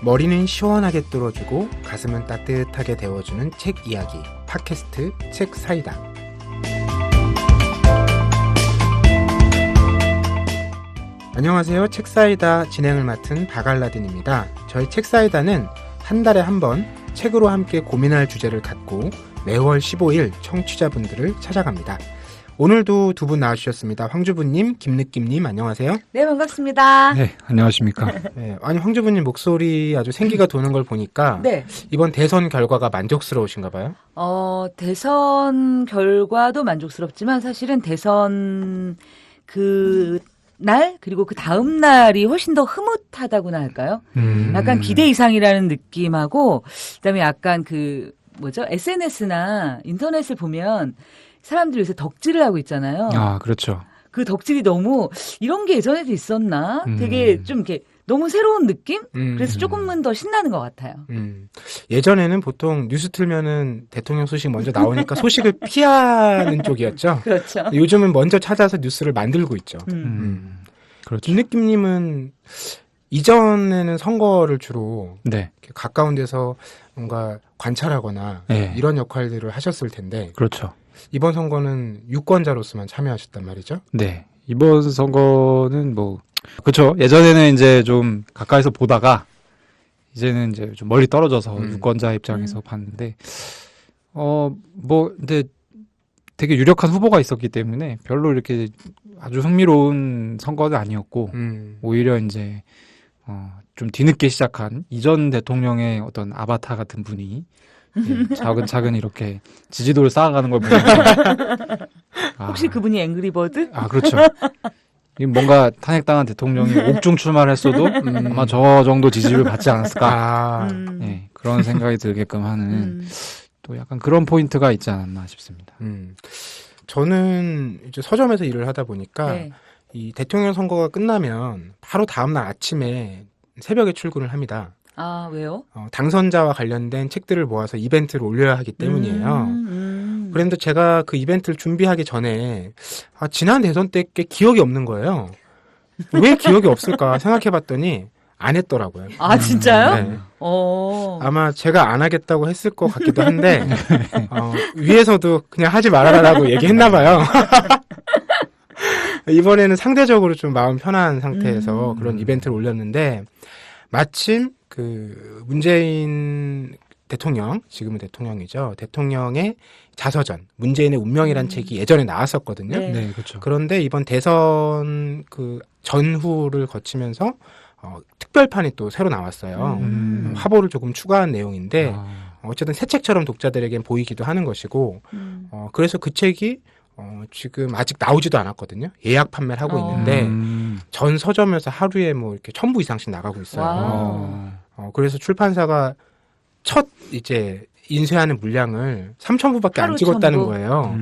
머리는 시원하게 뚫어주고 가슴은 따뜻하게 데워주는 책 이야기 팟캐스트 책 사이다. 안녕하세요. 책 사이다 진행을 맡은 박알라딘입니다. 저희 책 사이다는 한 달에 한 번 책으로 함께 고민할 주제를 갖고 매월 15일 청취자분들을 찾아갑니다. 오늘도 두 분 나와주셨습니다. 황주부님, 김느낌님 안녕하세요. 네, 반갑습니다. 네, 안녕하십니까. 네, 아니 황주부님 목소리 아주 생기가 도는 걸 보니까 네. 이번 대선 결과가 만족스러우신가 봐요? 대선 결과도 만족스럽지만 사실은 대선 날 그리고 그 다음 날이 훨씬 더 흐뭇하다고나 할까요? 약간 기대 이상이라는 느낌하고 그다음에 약간 SNS나 인터넷을 보면 사람들이 요새 덕질을 하고 있잖아요. 아, 그렇죠. 그 덕질이 너무 이런 게 예전에도 있었나? 되게 좀 이렇게 너무 새로운 느낌? 그래서 조금은 더 신나는 것 같아요. 예전에는 보통 뉴스 틀면은 대통령 소식 먼저 나오니까 소식을 피하는 쪽이었죠. 그렇죠. 요즘은 먼저 찾아서 뉴스를 만들고 있죠. 그렇죠. 김느낌님은 이전에는 선거를 주로 네, 이렇게 가까운 데서 뭔가 관찰하거나 네. 이런 역할들을 하셨을 텐데 그렇죠. 이번 선거는 유권자로서만 참여하셨단 말이죠. 네, 이번 선거는 그렇죠. 예전에는 이제 좀 가까이서 보다가 이제는 이제 좀 멀리 떨어져서 유권자 입장에서 봤는데, 근데 되게 유력한 후보가 있었기 때문에 별로 이렇게 아주 흥미로운 선거는 아니었고, 오히려 이제, 좀 뒤늦게 시작한 이전 대통령의 어떤 아바타 같은 분이 예, 차근차근 이렇게 지지도를 쌓아가는 걸 보면서 혹시 그분이 앵그리버드? 아, 그렇죠. 뭔가 탄핵당한 대통령이 옥중 출마를 했어도 아마 저 정도 지지를 받지 않았을까. 예, 그런 생각이 들게끔 하는 또 약간 그런 포인트가 있지 않았나 싶습니다. 저는 이제 서점에서 일을 하다 보니까 네. 이 대통령 선거가 끝나면 바로 다음날 아침에 새벽에 출근을 합니다. 아, 왜요? 당선자와 관련된 책들을 모아서 이벤트를 올려야 하기 때문이에요. 그런데 제가 그 이벤트를 준비하기 전에 지난 대선 때 꽤 기억이 없는 거예요. 왜 기억이 없을까 생각해봤더니 안 했더라고요. 아, 진짜요? 네. 아마 제가 안 하겠다고 했을 것 같기도 한데 위에서도 그냥 하지 말아라라고 얘기했나 봐요. 이번에는 상대적으로 좀 마음 편한 상태에서 그런 이벤트를 올렸는데 마침 그 문재인 대통령, 지금은 대통령이죠. 대통령의 자서전, 문재인의 운명이란 책이 예전에 나왔었거든요. 네. 네, 그렇죠. 그런데 이번 대선 그 전후를 거치면서 특별판이 또 새로 나왔어요. 화보를 조금 추가한 내용인데 어쨌든 새 책처럼 독자들에겐 보이기도 하는 것이고 그래서 그 책이 지금 아직 나오지도 않았거든요. 예약 판매를 하고 있는데 전 서점에서 하루에 이렇게 1000부 이상씩 나가고 있어요. 그래서 출판사가 첫 이제 인쇄하는 물량을 3000부밖에 안 찍었다는 1000부? 거예요.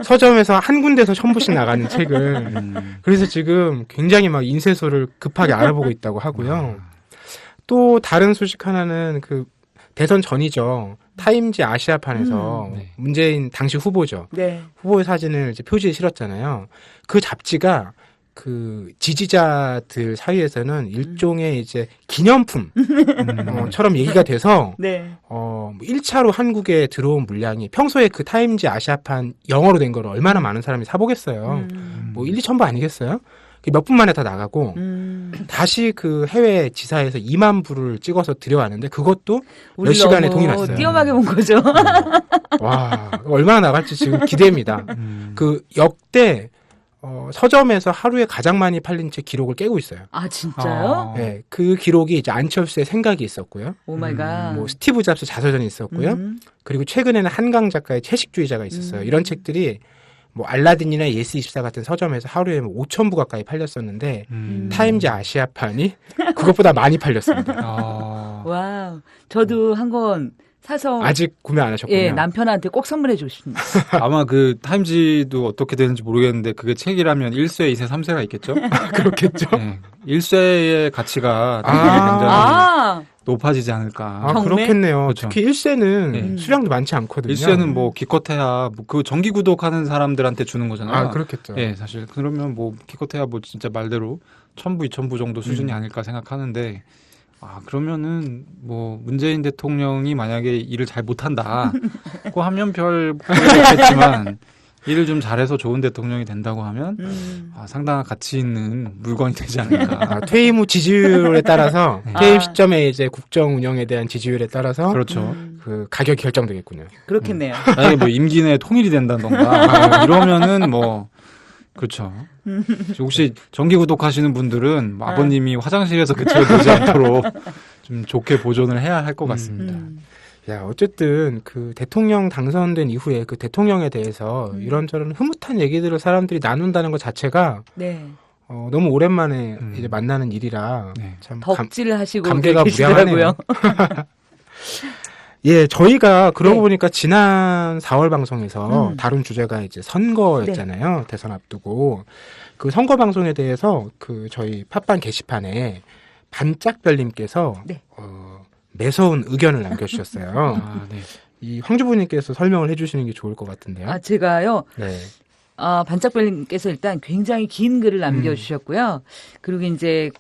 서점에서 한 군데서 1000부씩 나가는 책을. 그래서 지금 굉장히 막 인쇄소를 급하게 알아보고 있다고 하고요. 또 다른 소식 하나는 그 대선 전이죠. 타임지 아시아판에서 문재인 당시 후보죠. 네. 후보의 사진을 이제 표지에 실었잖아요. 그 잡지가 그 지지자들 사이에서는 일종의 이제 기념품처럼 얘기가 돼서 네. 1차로 한국에 들어온 물량이 평소에 그 타임지 아시아판 영어로 된 거를 얼마나 많은 사람이 사보겠어요. 1, 2천 부 아니겠어요? 몇 분 만에 다 나가고 다시 그 해외 지사에서 2만 부를 찍어서 들여왔는데 그것도 몇 시간에 돈이 났어요. 뛰어나게 본 거죠. 와, 얼마나 나갈지 지금 기대입니다. 그 역대 서점에서 하루에 가장 많이 팔린 책 기록을 깨고 있어요. 아, 진짜요? 네, 그 기록이 이제 안철수의 생각이 있었고요. 오 마이 갓. 스티브 잡스 자서전이 있었고요. 그리고 최근에는 한강 작가의 채식주의자가 있었어요. 이런 책들이 알라딘이나 예스24 같은 서점에서 하루에 5,000부 가까이 팔렸었는데 타임즈 아시아판이 그것보다 많이 팔렸습니다. 와우. 저도 한 권 사서 아직 구매 안 하셨군요. 예, 남편한테 꼭 선물해 주고 싶습니다. 아마 그 타임지도 어떻게 되는지 모르겠는데 그게 책이라면 1쇄, 2쇄, 3쇄가 있겠죠? 그렇겠죠. 네. 1쇄의 가치가 굉장히 높아지지 않을까. 경매? 그렇겠네요. 그렇죠. 특히 1쇄는 수량도 많지 않거든요. 1쇄는 기껏해야 그 정기 구독하는 사람들한테 주는 거잖아요. 그렇겠죠. 예, 사실 그러면 기껏해야 진짜 말대로 1000부, 2000부 정도 수준이 아닐까 생각하는데 그러면은 뭐 문재인 대통령이 만약에 일을 잘 못한다고 하면 별 없겠지만 일을 좀 잘해서 좋은 대통령이 된다고 하면 상당한 가치 있는 물건이 되지 않을까. 퇴임 후 지지율에 따라서 네. 퇴임 시점에 이제 국정 운영에 대한 지지율에 따라서 그렇죠. 그 가격이 결정되겠군요. 그렇겠네요. 만약에 뭐 임기 내에 통일이 된다던가 이러면은 뭐 그렇죠. 혹시 정기 구독하시는 분들은 뭐 아버님이 화장실에서 그치어보지 않도록 좀 좋게 보존을 해야 할 것 같습니다. 야, 어쨌든 그 대통령 당선된 이후에 그 대통령에 대해서 이런저런 흐뭇한 얘기들을 사람들이 나눈다는 것 자체가 네. 너무 오랜만에 이제 만나는 일이라 네. 참 덕질을 하시고 감개가 계시더라고요. 무량하네요. 예, 저희가 그러고 네. 보니까 지난 4월 방송에서 다룬 주제가 이제 선거였잖아요. 대선 앞두고. 그 선거 방송에 대해서 그 저희 팟빵 게시판에 반짝별님께서 네. 매서운 의견을 남겨주셨어요. 네. 이 황주부님께서 설명을 해주시는 게 좋을 것 같은데요. 제가요. 네. 반짝별님께서 일단 굉장히 긴 글을 남겨주셨고요. 그리고 이제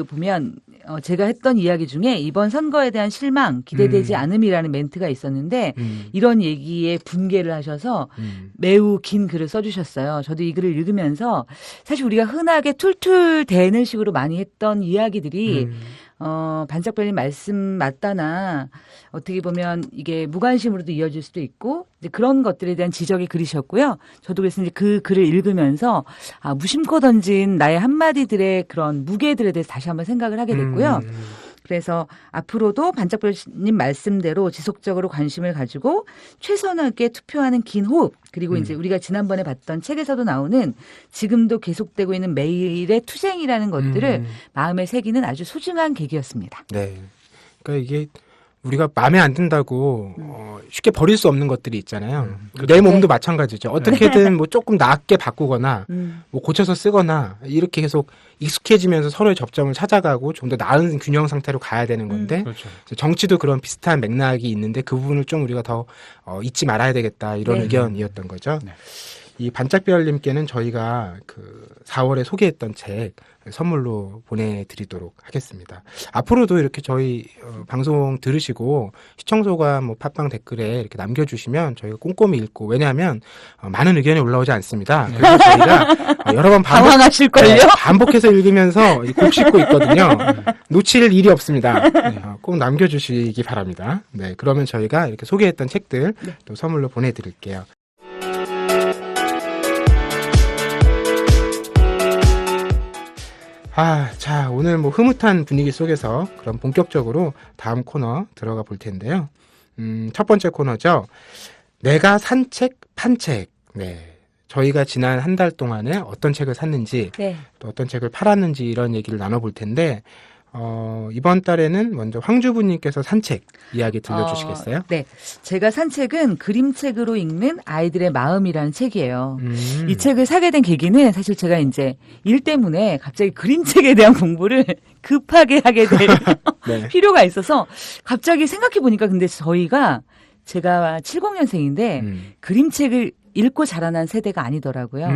보면 제가 했던 이야기 중에 이번 선거에 대한 실망, 기대되지 않음이라는 멘트가 있었는데 이런 얘기에 분개를 하셔서 매우 긴 글을 써주셨어요. 저도 이 글을 읽으면서 사실 우리가 흔하게 툴툴대는 식으로 많이 했던 이야기들이 반짝별님 말씀 맞다나 어떻게 보면 이게 무관심으로도 이어질 수도 있고 이제 그런 것들에 대한 지적의 글이셨고요. 저도 그래서 이제 그 글을 읽으면서 무심코 던진 나의 한마디들의 그런 무게들에 대해서 다시 한번 생각을 하게 됐고요. 그래서 앞으로도 반짝별님 말씀대로 지속적으로 관심을 가지고 최선하게 투표하는 긴 호흡 그리고 이제 우리가 지난번에 봤던 책에서도 나오는 지금도 계속되고 있는 매일의 투쟁이라는 것들을 마음에 새기는 아주 소중한 계기였습니다. 네. 그러니까 이게 우리가 마음에 안 든다고 쉽게 버릴 수 없는 것들이 있잖아요. 내 몸도 마찬가지죠. 어떻게든 뭐 조금 낫게 바꾸거나 뭐 고쳐서 쓰거나 이렇게 계속 익숙해지면서 서로의 접점을 찾아가고 좀 더 나은 균형 상태로 가야 되는 건데 그렇죠. 정치도 그런 비슷한 맥락이 있는데 그 부분을 좀 우리가 더 잊지 말아야 되겠다 이런 의견이었던 거죠. 네. 이 반짝별님께는 저희가 그 4월에 소개했던 책 선물로 보내드리도록 하겠습니다. 앞으로도 이렇게 저희 방송 들으시고 시청소가 뭐 팟빵 댓글에 이렇게 남겨주시면 저희가 꼼꼼히 읽고 왜냐하면 많은 의견이 올라오지 않습니다. 그래서 저희가 여러 번 당황하실걸요? 반복해서 읽으면서 곡 씻고 있거든요. 놓칠 일이 없습니다. 꼭 남겨주시기 바랍니다. 네, 그러면 저희가 이렇게 소개했던 책들 또 선물로 보내드릴게요. 자, 오늘 뭐 흐뭇한 분위기 속에서 그럼 본격적으로 다음 코너 들어가 볼 텐데요. 첫 번째 코너죠. 내가 산 책, 판 책. 네. 저희가 지난 한 달 동안에 어떤 책을 샀는지, 또 어떤 책을 팔았는지 이런 얘기를 나눠볼 텐데, 이번 달에는 먼저 황주부님께서 산 책 이야기 들려주시겠어요? 네. 제가 산 책은 그림책으로 읽는 아이들의 마음이라는 책이에요. 이 책을 사게 된 계기는 사실 제가 이제 일 때문에 갑자기 그림책에 대한 공부를 급하게 하게 될 네. 필요가 있어서 갑자기 생각해 보니까 근데 제가 70년생인데 그림책을 읽고 자라난 세대가 아니더라고요.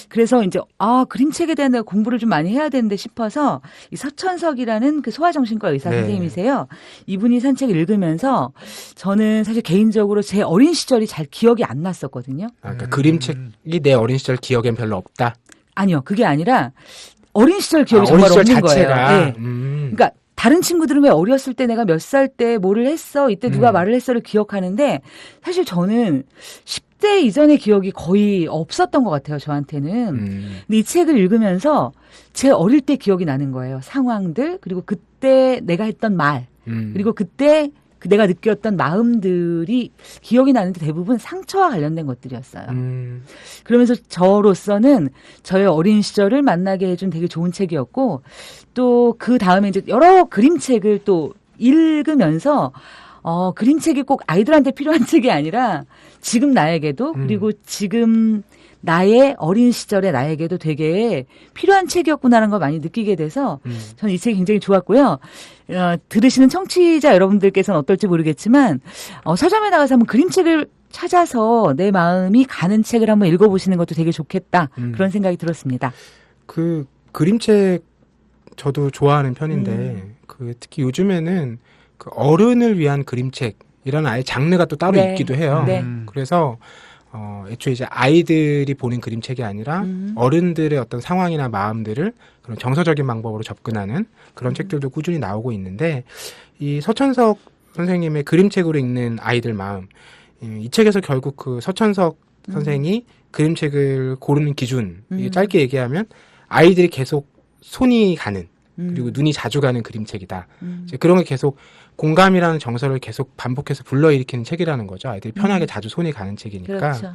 그래서 이제 그림책에 대한 공부를 좀 많이 해야 되는데 싶어서 이 서천석이라는 그 소아정신과 의사 선생님이세요. 이분이 산 책을 읽으면서 저는 사실 개인적으로 제 어린 시절이 잘 기억이 안 났었거든요. 그러니까 그림책이 내 어린 시절 기억엔 별로 없다. 아니요, 그게 아니라 어린 시절 기억이 정말 어린 시절 없는 자체가. 거예요. 네. 그러니까 다른 친구들은 왜 어렸을 때 내가 몇 살 때 뭐를 했어, 이때 누가 말을 했어를 기억하는데 사실 저는 10대 이전의 기억이 거의 없었던 것 같아요, 저한테는. 근데 이 책을 읽으면서 제 어릴 때 기억이 나는 거예요. 상황들, 그리고 그때 내가 했던 말, 그리고 그때 내가 느꼈던 마음들이 기억이 나는데 대부분 상처와 관련된 것들이었어요. 그러면서 저로서는 저의 어린 시절을 만나게 해준 되게 좋은 책이었고 또 그 다음에 이제 여러 그림책을 또 읽으면서 그림책이 꼭 아이들한테 필요한 책이 아니라 지금 나에게도 그리고 지금 나의 어린 시절의 나에게도 되게 필요한 책이었구나라는 걸 많이 느끼게 돼서 저는 이 책이 굉장히 좋았고요. 들으시는 청취자 여러분들께서는 어떨지 모르겠지만 서점에 나가서 한번 그림책을 찾아서 내 마음이 가는 책을 한번 읽어보시는 것도 되게 좋겠다. 그런 생각이 들었습니다. 그 그림책 저도 좋아하는 편인데 그 특히 요즘에는 그 어른을 위한 그림책이라는 아예 장르가 또 따로 네. 있기도 해요. 네. 그래서 애초에 이제 아이들이 보는 그림책이 아니라 어른들의 어떤 상황이나 마음들을 그런 정서적인 방법으로 접근하는 그런 책들도 꾸준히 나오고 있는데 이 서천석 선생님의 그림책으로 읽는 아이들 마음 이 책에서 결국 그 서천석 선생이 그림책을 고르는 기준 이게 짧게 얘기하면 아이들이 계속 손이 가는 그리고 눈이 자주 가는 그림책이다. 이제 그런 게 계속 공감이라는 정서를 계속 반복해서 불러일으키는 책이라는 거죠. 아이들이 편하게 자주 손이 가는 책이니까. 그렇죠.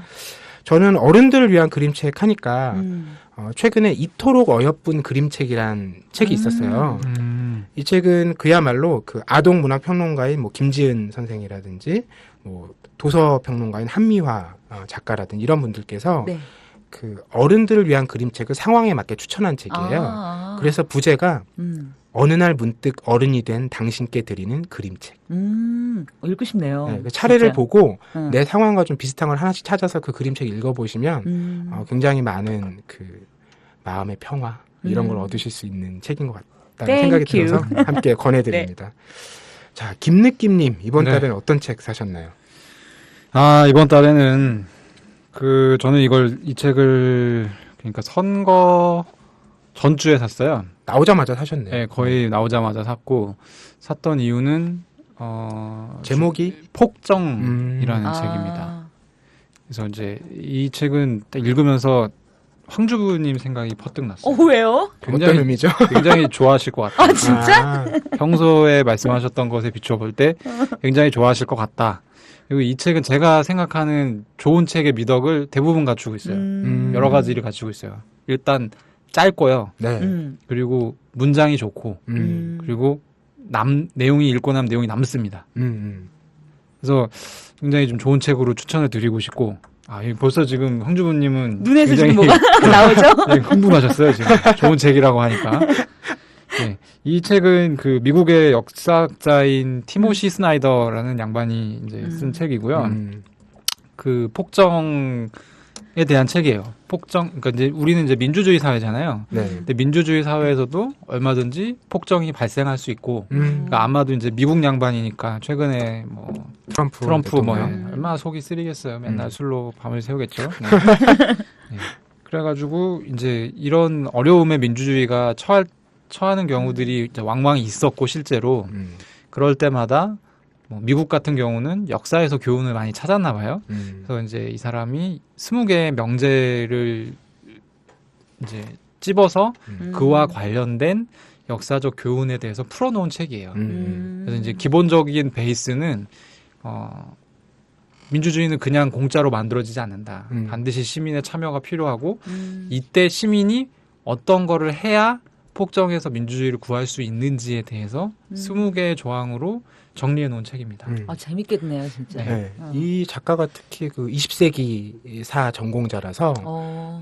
저는 어른들을 위한 그림책 하니까 최근에 이토록 어여쁜 그림책이란 책이 있었어요. 이 책은 그야말로 그 아동 문학 평론가인 뭐 김지은 선생이라든지 뭐 도서 평론가인 한미화 작가라든지 이런 분들께서 네. 그 어른들을 위한 그림책을 상황에 맞게 추천한 책이에요. 그래서 부제가 어느 날 문득 어른이 된 당신께 드리는 그림책. 읽고 싶네요. 네, 그 차례를 진짜. 보고 내 상황과 좀 비슷한 걸 하나씩 찾아서 그 그림책 읽어보시면 굉장히 많은 그 마음의 평화 이런 걸 얻으실 수 있는 책인 것 같다는 생각이 Thank you. 들어서 함께 권해드립니다. 자, 김느낌님 이번 네. 달에는 어떤 책 사셨나요? 이번 달에는 저는 이 책을 그러니까 선거 전주에 샀어요. 나오자마자 사셨네요. 네, 거의 나오자마자 샀던 이유는 제목이 폭정이라는 책입니다. 그래서 이제 이 책은 딱 읽으면서 황주부님 생각이 퍼뜩 났어요. 왜요? 어떤 의미죠? 굉장히 좋아하실 것 같아요. 진짜? 평소에 말씀하셨던 것에 비춰볼 때 굉장히 좋아하실 것 같다. 그리고 이 책은 제가 생각하는 좋은 책의 미덕을 대부분 갖추고 있어요. 여러 가지를 갖추고 있어요. 일단 짧고요. 네. 그리고 문장이 좋고 그리고 내용이 읽고 나면 내용이 남습니다. 그래서 굉장히 좀 좋은 책으로 추천을 드리고 싶고 벌써 지금 황주부님은 눈에서 굉장히 지금 뭐가 나오죠? 네, 흥분하셨어요 지금. 좋은 책이라고 하니까. 네, 이 책은 그 미국의 역사학자인 티모시 스나이더라는 양반이 이제 쓴 책이고요. 그 폭정에 대한 책이에요. 그러니까 이제 우리는 이제 민주주의 사회잖아요. 네. 근데 민주주의 사회에서도 얼마든지 폭정이 발생할 수 있고, 그러니까 아마도 이제 미국 양반이니까 최근에 뭐 트럼프 뭐 얼마나 속이 쓰리겠어요. 맨날 술로 밤을 새우겠죠. 네. 네. 그래가지고 이제 이런 어려움에 민주주의가 처하는 경우들이 이제 왕왕 있었고 실제로 그럴 때마다 뭐 미국 같은 경우는 역사에서 교훈을 많이 찾았나 봐요. 그래서 이제 이 사람이 20개의 명제를 이제 찝어서 그와 관련된 역사적 교훈에 대해서 풀어놓은 책이에요. 그래서 이제 기본적인 베이스는 민주주의는 그냥 공짜로 만들어지지 않는다. 반드시 시민의 참여가 필요하고 이때 시민이 어떤 거를 해야 폭정에서 민주주의를 구할 수 있는지에 대해서 20개의 조항으로 정리해 놓은 책입니다. 재밌겠네요, 진짜. 네. 이 작가가 특히 그 20세기사 전공자라서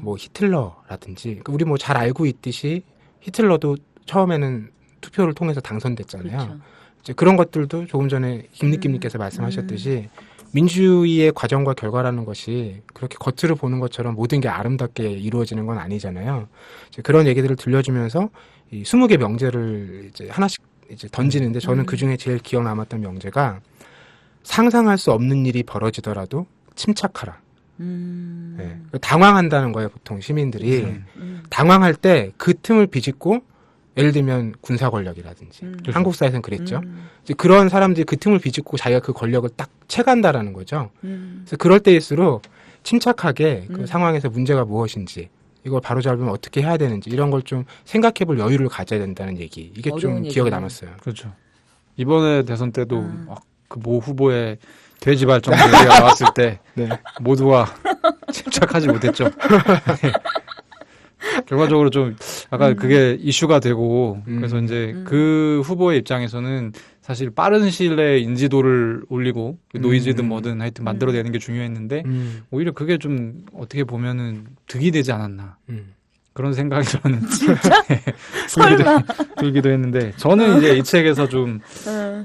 뭐 히틀러라든지 우리 뭐 잘 알고 있듯이 히틀러도 처음에는 투표를 통해서 당선됐잖아요. 그렇죠. 이제 그런 것들도 조금 전에 김느낌님께서 말씀하셨듯이 민주주의의 과정과 결과라는 것이 그렇게 겉으로 보는 것처럼 모든 게 아름답게 이루어지는 건 아니잖아요. 이제 그런 얘기들을 들려주면서 이 20개 명제를 이제 하나씩 이제 던지는데 저는 그 중에 제일 기억 남았던 명제가 상상할 수 없는 일이 벌어지더라도 침착하라. 네. 당황한다는 거예요, 보통 시민들이. 당황할 때 그 틈을 비집고 예를 들면 군사 권력이라든지 한국 사회에서는 그랬죠. 이제 그런 사람들이 그 틈을 비집고 자기가 그 권력을 딱 채간다라는 거죠. 그래서 그럴 때일수록 침착하게 그 상황에서 문제가 무엇인지 이걸 바로잡으면 어떻게 해야 되는지 이런 걸 좀 생각해볼 여유를 가져야 된다는 얘기. 이게 좀 기억에 남았어요. 그렇죠. 이번에 대선 때도 그 모 후보의 돼지 발정 얘기가 나왔을 때 네. 모두가 침착하지 못했죠. 네. 결과적으로 좀 아까 그게 이슈가 되고 그래서 이제 그 후보의 입장에서는 사실 빠른 시일 내에 인지도를 올리고 노이즈든 뭐든 하여튼 만들어내는 게 중요했는데 오히려 그게 좀 어떻게 보면은 득이 되지 않았나 그런 생각이 저는 설마 들기도 했는데 저는 이제 이 책에서 좀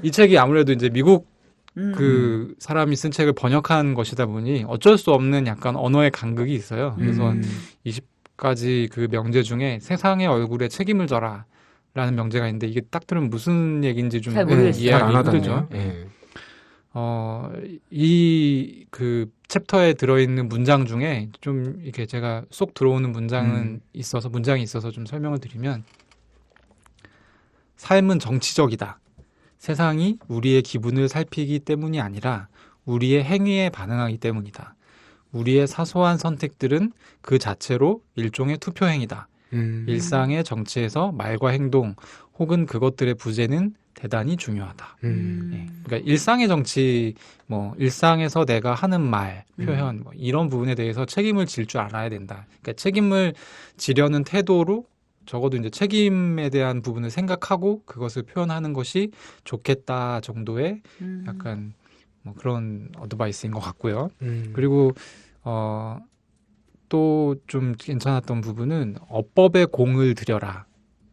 이 책이 아무래도 이제 미국 그 사람이 쓴 책을 번역한 것이다 보니 어쩔 수 없는 약간 언어의 간극이 있어요. 그래서 20가지 그 명제 중에 세상의 얼굴에 책임을 져라 라는 명제가 있는데 이게 딱 들으면 무슨 얘기인지 좀 잘 모르겠어요. 이해하기 잘 안 힘들죠. 하더라고요. 이 그 챕터에 들어있는 문장 중에 좀 이렇게 제가 쏙 들어오는 문장이 있어서 좀 설명을 드리면 삶은 정치적이다. 세상이 우리의 기분을 살피기 때문이 아니라 우리의 행위에 반응하기 때문이다. 우리의 사소한 선택들은 그 자체로 일종의 투표행위다. 일상의 정치에서 말과 행동 혹은 그것들의 부재는 대단히 중요하다. 예. 그러니까 일상의 정치, 뭐 일상에서 내가 하는 말, 표현, 뭐 이런 부분에 대해서 책임을 질 줄 알아야 된다. 그러니까 책임을 지려는 태도로 적어도 이제 책임에 대한 부분을 생각하고 그것을 표현하는 것이 좋겠다 정도의 약간 뭐 그런 어드바이스인 것 같고요. 그리고 또 좀 괜찮았던 부분은 어법에 공을 들여라.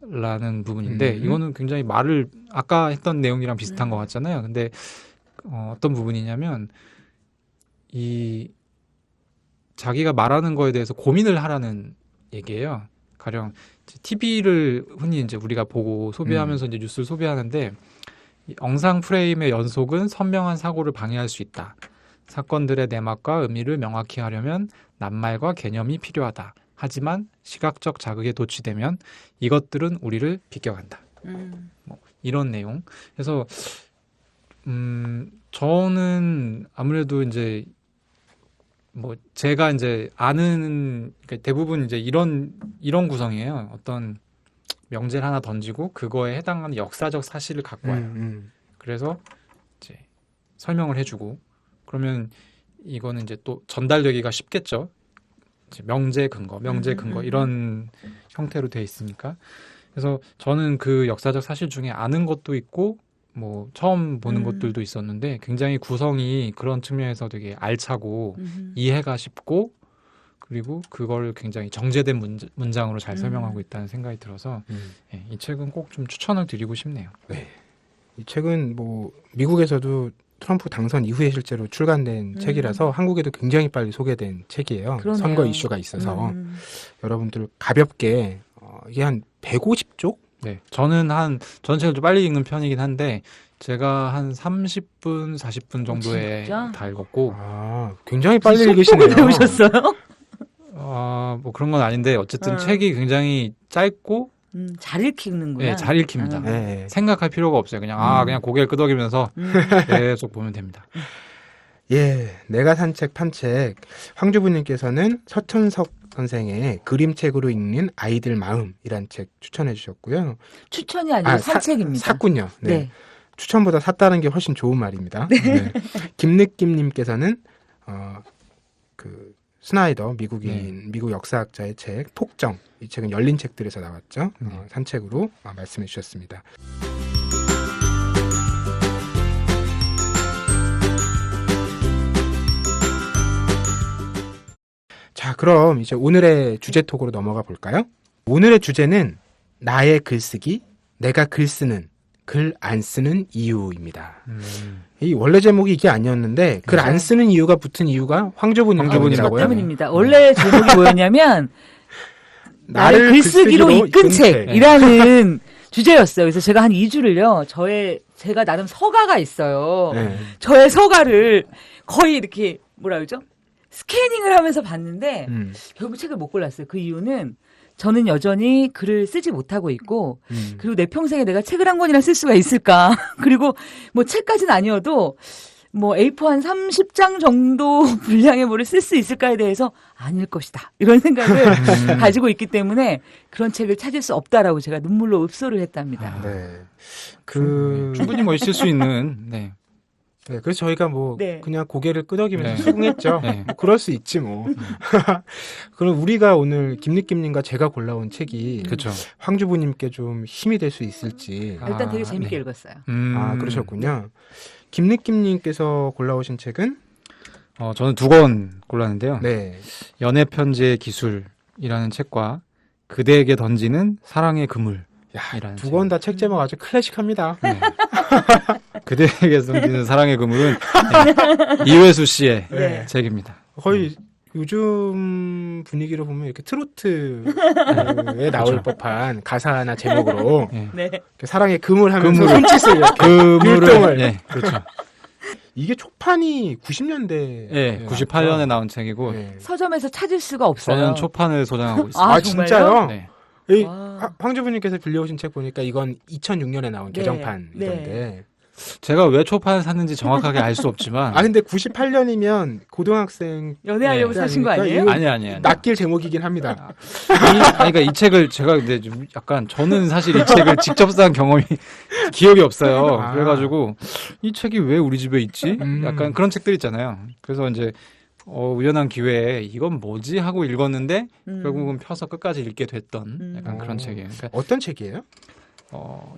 라는 부분인데 이거는 굉장히 말을 아까 했던 내용이랑 비슷한 것 같잖아요. 근데 어떤 부분이냐면 이 자기가 말하는 거에 대해서 고민을 하라는 얘기예요. 가령 TV를 흔히 이제 우리가 보고 소비하면서 이제 뉴스를 소비하는데 이 영상 프레임의 연속은 선명한 사고를 방해할 수 있다. 사건들의 내막과 의미를 명확히 하려면 낱말과 개념이 필요하다. 하지만 시각적 자극에 도취되면 이것들은 우리를 비껴간다. 뭐 이런 내용. 그래서 저는 아무래도 이제 뭐 제가 이제 아는 그러니까 대부분 이제 이런 구성이에요. 어떤 명제를 하나 던지고 그거에 해당하는 역사적 사실을 갖고 와요. 그래서 이제 설명을 해주고 그러면 이거는 이제 또 전달되기가 쉽겠죠. 명제 근거 이런 형태로 돼 있으니까. 그래서 저는 그 역사적 사실 중에 아는 것도 있고 뭐 처음 보는 것들도 있었는데 굉장히 구성이 그런 측면에서 되게 알차고 이해가 쉽고 그리고 그걸 굉장히 정제된 문장으로 잘 설명하고 있다는 생각이 들어서 예, 이 책은 꼭 좀 추천을 드리고 싶네요. 네. 이 책은 뭐 미국에서도 트럼프 당선 이후에 실제로 출간된 책이라서 한국에도 굉장히 빨리 소개된 책이에요. 그러네요. 선거 이슈가 있어서 여러분들 가볍게 이게 한 150쪽? 네, 저는 전책을 좀 빨리 읽는 편이긴 한데 제가 한 30분, 40분 정도에 진짜? 다 읽었고 굉장히 빨리 속보고 읽으시네요. 배우셨어요? 뭐 그런 건 아닌데 어쨌든 책이 굉장히 짧고 잘 읽히는구나. 네, 잘 읽힙니다. 네. 생각할 필요가 없어요. 그냥 그냥 고개를 끄덕이면서 계속 보면 됩니다. 예, 내가 산 책 판책 황주부님께서는 서천석 선생의 그림책으로 읽는 아이들 마음이란 책 추천해 주셨고요. 추천이 아니고 산책입니다. 샀군요. 네. 네. 추천보다 샀다는 게 훨씬 좋은 말입니다. 네. 김느낌님께서는 그 스나이더 미국 역사학자의 책 폭정, 이 책은 열린 책들에서 나왔죠. 산책으로 말씀해 주셨습니다. 자, 그럼 이제 오늘의 주제 톡으로 넘어가 볼까요? 오늘의 주제는 나의 글쓰기, 내가 글 쓰는, 글 안 쓰는 이유입니다. 이 원래 제목이 이게 아니었는데 글 안 쓰는 이유가 붙은 이유가 황주부님 저 때문이라고요. 때문입니다. 원래 제목이 뭐였냐면 나를 나를 글쓰기로 이끈 책이라는 주제였어요. 그래서 제가 한 2주를요. 제가 나름 서가가 있어요. 네. 저의 서가를 거의 이렇게 뭐라 그러죠? 스캐닝을 하면서 봤는데 결국 책을 못 골랐어요. 그 이유는 저는 여전히 글을 쓰지 못하고 있고 그리고 내 평생에 내가 책을 한 권이나 쓸 수가 있을까. 그리고 뭐 책까지는 아니어도 뭐 A4 한 30장 정도 분량의 뭐를 쓸 수 있을까에 대해서 아닐 것이다. 이런 생각을 가지고 있기 때문에 그런 책을 찾을 수 없다라고 제가 눈물로 읍소를 했답니다. 네. 충분히 뭐 있을 수 있는 네. 네, 그래서 저희가 뭐 네. 그냥 고개를 끄덕이면서 네. 수긍했죠. 네. 뭐 그럴 수 있지 뭐. 그럼 우리가 오늘 김느낌님과 제가 골라온 책이 그렇죠. 황주부님께 좀 힘이 될 수 있을지. 일단 되게 재밌게 네. 읽었어요. 그러셨군요. 김느낌님께서 골라오신 책은 저는 2권 골랐는데요. 네. 연애 편지의 기술이라는 책과 그대에게 던지는 사랑의 그물. 야, 2권 다 책 제목 아주 클래식합니다. 네. 그대에게 던지는 사랑의 그물은 네. 이회수 씨의 네. 책입니다. 거의 요즘 분위기로 보면 이렇게 트로트에 나올 법한 가사나 제목으로 예. 네. 이렇게 사랑의 금을 하면서 금을. 손짓을 이렇게 그물을 율동을. 예, 그렇죠. 이게 초판이 90년대 예, 98년에 나온 책이고 서점에서 찾을 수가 없어요. 저는 초판을 소장하고 있습니다. 아, 아, 정말요? 진짜요? 네. 이 와. 황주부님께서 빌려오신 책 보니까 이건 2006년에 나온 네. 개정판이던데. 제가 왜 초판을 샀는지 정확하게 알 수 없지만 아 근데 98년이면 고등학생 연애하려고 네. 사신 거 아니에요? 이거 아니. 낚일 제목이긴 합니다. 그러니까 이 책을 제가 근데 좀 약간 저는 사실 이 책을 직접 산 경험이 기억이 없어요. 아. 그래가지고 이 책이 왜 우리 집에 있지? 약간 그런 책들 있잖아요. 그래서 이제 우연한 기회에 이건 뭐지 하고 읽었는데 결국은 펴서 끝까지 읽게 됐던 약간 그런 책이에요. 그러니까 어떤 책이에요?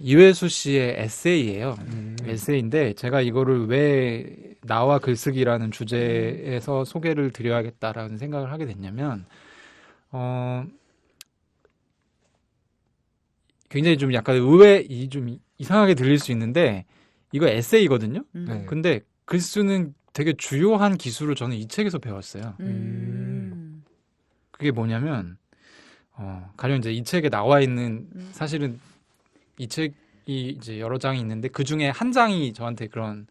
이회수 씨의 에세이예요. 에세이인데 제가 이거를 왜 나와 글쓰기라는 주제에서 소개를 드려야겠다라는 생각을 하게 됐냐면 굉장히 좀 약간 좀 이상하게 들릴 수 있는데 이거 에세이거든요. 네. 근데 글쓰는 되게 주요한 기술을 저는 이 책에서 배웠어요. 그게 뭐냐면 가령 이제 이 책에 나와 있는 사실은 이 책이 이제 여러 장이 있는데 그 중에 한 장이 저한테 그런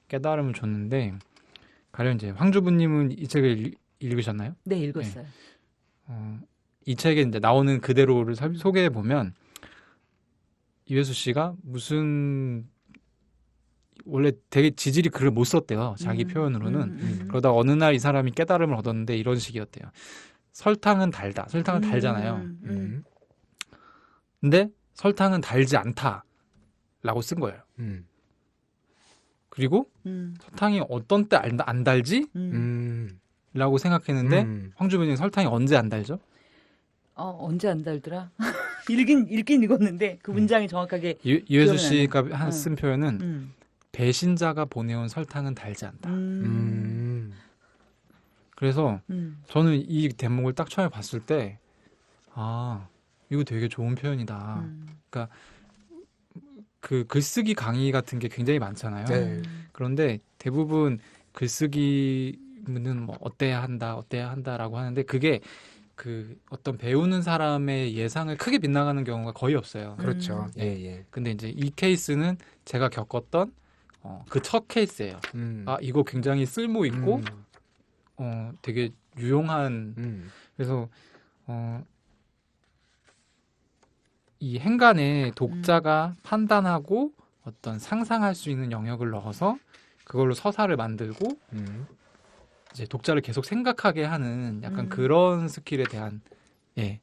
깨달음을 줬는데 가령 이제 황주부님은 이 책을 읽으셨나요? 네, 읽었어요. 이 책에 이제 나오는 그대로를 소개해 보면 이회수 씨가 무슨 원래 되게 지질이 글을 못 썼대요. 자기 표현으로는. 그러다 어느 날 이 사람이 깨달음을 얻었는데 이런 식이었대요. 설탕은 달다. 설탕은 달잖아요. 근데 설탕은 달지 않다라고 쓴 거예요. 그리고 설탕이 어떤 때 안 달지? 라고 생각했는데 황주부님 설탕이 언제 안 달죠? 언제 안 달더라? 읽긴 읽었는데 그 문장이 정확하게 이회수 기억이 씨가 쓴 표현은 배신자가 보내온 설탕은 달지 않다. 그래서 저는 이 대목을 딱 처음에 봤을 때 이거 되게 좋은 표현이다. 그러니까 그 글쓰기 강의 같은 게 굉장히 많잖아요. 네. 그런데 대부분 글쓰기는 뭐 어때야 한다라고 하는데 그게 그 어떤 배우는 사람의 예상을 크게 빗나가는 경우가 거의 없어요. 그렇죠. 예. 근데 이제 이 케이스는 제가 겪었던 그 첫 케이스예요. 이거 굉장히 쓸모 있고 되게 유용한 그래서 이 행간에 독자가 판단하고 어떤 상상할 수 있는 영역을 넣어서 그걸로 서사를 만들고 이제 독자를 계속 생각하게 하는 약간 그런 스킬에 대한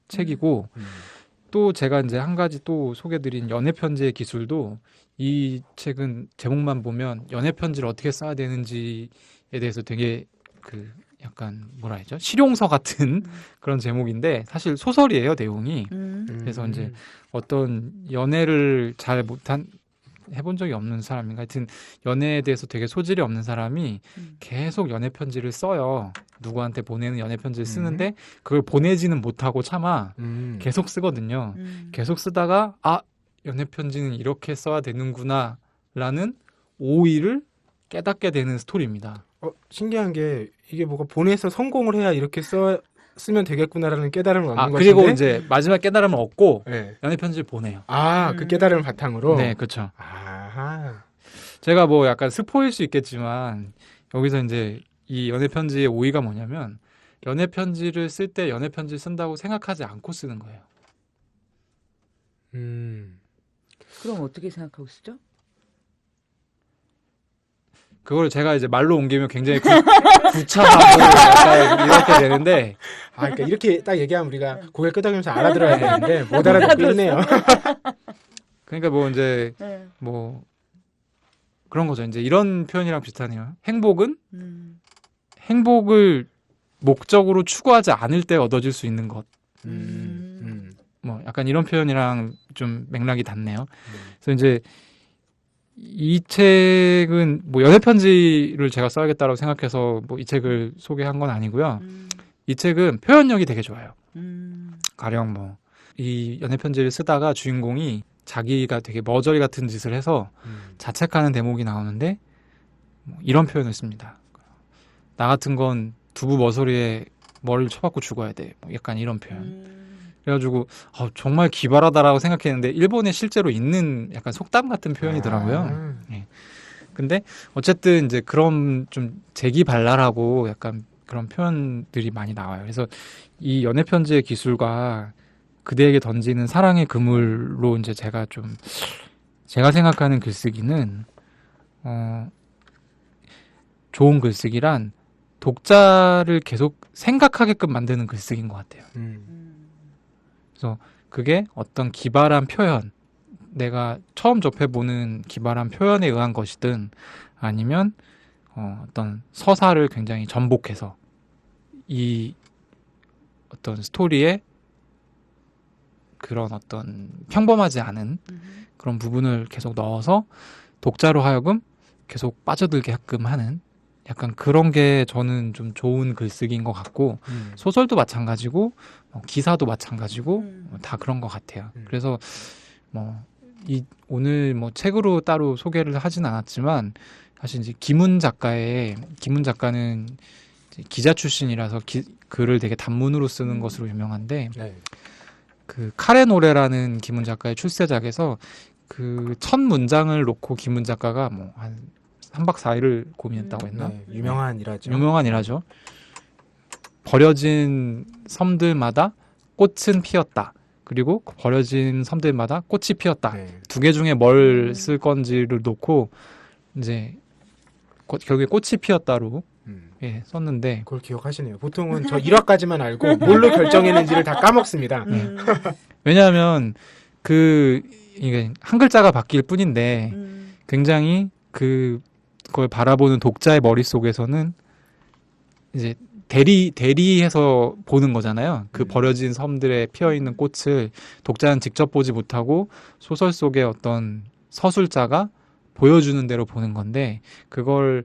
책이고 또 제가 이제 한 가지 또 소개드린 연애편지의 기술도 이 책은 제목만 보면 연애편지를 어떻게 써야 되는지에 대해서 되게 그 약간 뭐라 해야죠? 실용서 같은 그런 제목인데 사실 소설이에요, 내용이. 그래서 이제 어떤 연애를 잘 해본 적이 없는 사람인가 하여튼 연애에 대해서 되게 소질이 없는 사람이 계속 연애 편지를 써요. 누구한테 보내는 연애 편지를 쓰는데 그걸 보내지는 못하고 차마 계속 쓰거든요. 계속 쓰다가 연애 편지는 이렇게 써야 되는구나 라는 오의를 깨닫게 되는 스토리입니다. 신기한 게 이게 뭐가 보내서 성공을 해야 이렇게 쓰면 되겠구나라는 깨달음을 얻는 것인데 그리고 이제 마지막 깨달음을 얻고 네. 연애 편지를 보내요. 그 깨달음을 바탕으로. 네, 그렇죠. 아하. 제가 뭐 약간 스포일 수 있겠지만 여기서 이제 이 연애 편지의 오의가 뭐냐면 연애 편지를 쓸 때 연애 편지를 쓴다고 생각하지 않고 쓰는 거예요. 그럼 어떻게 생각하고 쓰죠? 그걸 제가 이제 말로 옮기면 굉장히 구차하고 약간 이렇게 되는데 그러니까 이렇게 딱 얘기하면 우리가 고개 끄덕이면서 알아들어야 되는데 못 알아듣고 있네요. 그러니까 뭐 이제 뭐 그런 거죠. 이제 이런 표현이랑 비슷하네요. 행복을 목적으로 추구하지 않을 때 얻어질 수 있는 것. 뭐 약간 이런 표현이랑 좀 맥락이 닿네요. 그래서 이제 이 책은 뭐 연애 편지를 제가 써야겠다고 생각해서 뭐 이 책을 소개한 건 아니고요. 이 책은 표현력이 되게 좋아요. 가령 뭐 이 연애 편지를 쓰다가 주인공이 자기가 되게 머저리 같은 짓을 해서 자책하는 대목이 나오는데 뭐 이런 표현을 씁니다. 나 같은 건 두부 머저리에 머리를 쳐박고 죽어야 돼. 뭐 약간 이런 표현. 그래가지고 정말 기발하다라고 생각했는데 일본에 실제로 있는 약간 속담 같은 표현이더라고요. 예. 근데 어쨌든 이제 그런 좀 재기발랄하고 약간 그런 표현들이 많이 나와요. 그래서 이 연애 편지의 기술과 그대에게 던지는 사랑의 그물로 이제 제가 생각하는 글쓰기는 좋은 글쓰기란 독자를 계속 생각하게끔 만드는 글쓰기인 것 같아요. 그래서 그게 어떤 기발한 표현, 내가 처음 접해보는 기발한 표현에 의한 것이든 아니면 어떤 서사를 굉장히 전복해서 이 어떤 스토리에 그런 어떤 평범하지 않은 그런 부분을 계속 넣어서 독자로 하여금 계속 빠져들게 하게끔 하는 약간 그런 게 저는 좀 좋은 글쓰기인 것 같고 소설도 마찬가지고 기사도 마찬가지고 다 그런 것 같아요. 그래서 오늘 책으로 따로 소개를 하진 않았지만 사실 이제 김훈 작가는 이제 기자 출신이라서 글을 되게 단문으로 쓰는 것으로 유명한데 그 카레 노래라는 김훈 작가의 출세작에서 그 첫 문장을 놓고 김훈 작가가 한 3박 4일을 고민했다고 했나? 유명한 일화죠. 유명한 일화죠. 버려진 섬들마다 꽃은 피었다. 그리고 버려진 섬들마다 꽃이 피었다. 두 개 중에 뭘 쓸 건지를 놓고 이제 결국에 꽃이 피었다로 썼는데 그걸 기억하시네요. 보통은 저 1화까지만 알고 뭘로 결정했는지를 다 까먹습니다. 왜냐하면 이게 한 글자가 바뀔 뿐인데 굉장히 그걸 바라보는 독자의 머릿속에서는 이제 대리해서 보는 거잖아요. 그 버려진 섬들에 피어있는 꽃을 독자는 직접 보지 못하고 소설 속의 어떤 서술자가 보여주는 대로 보는 건데 그걸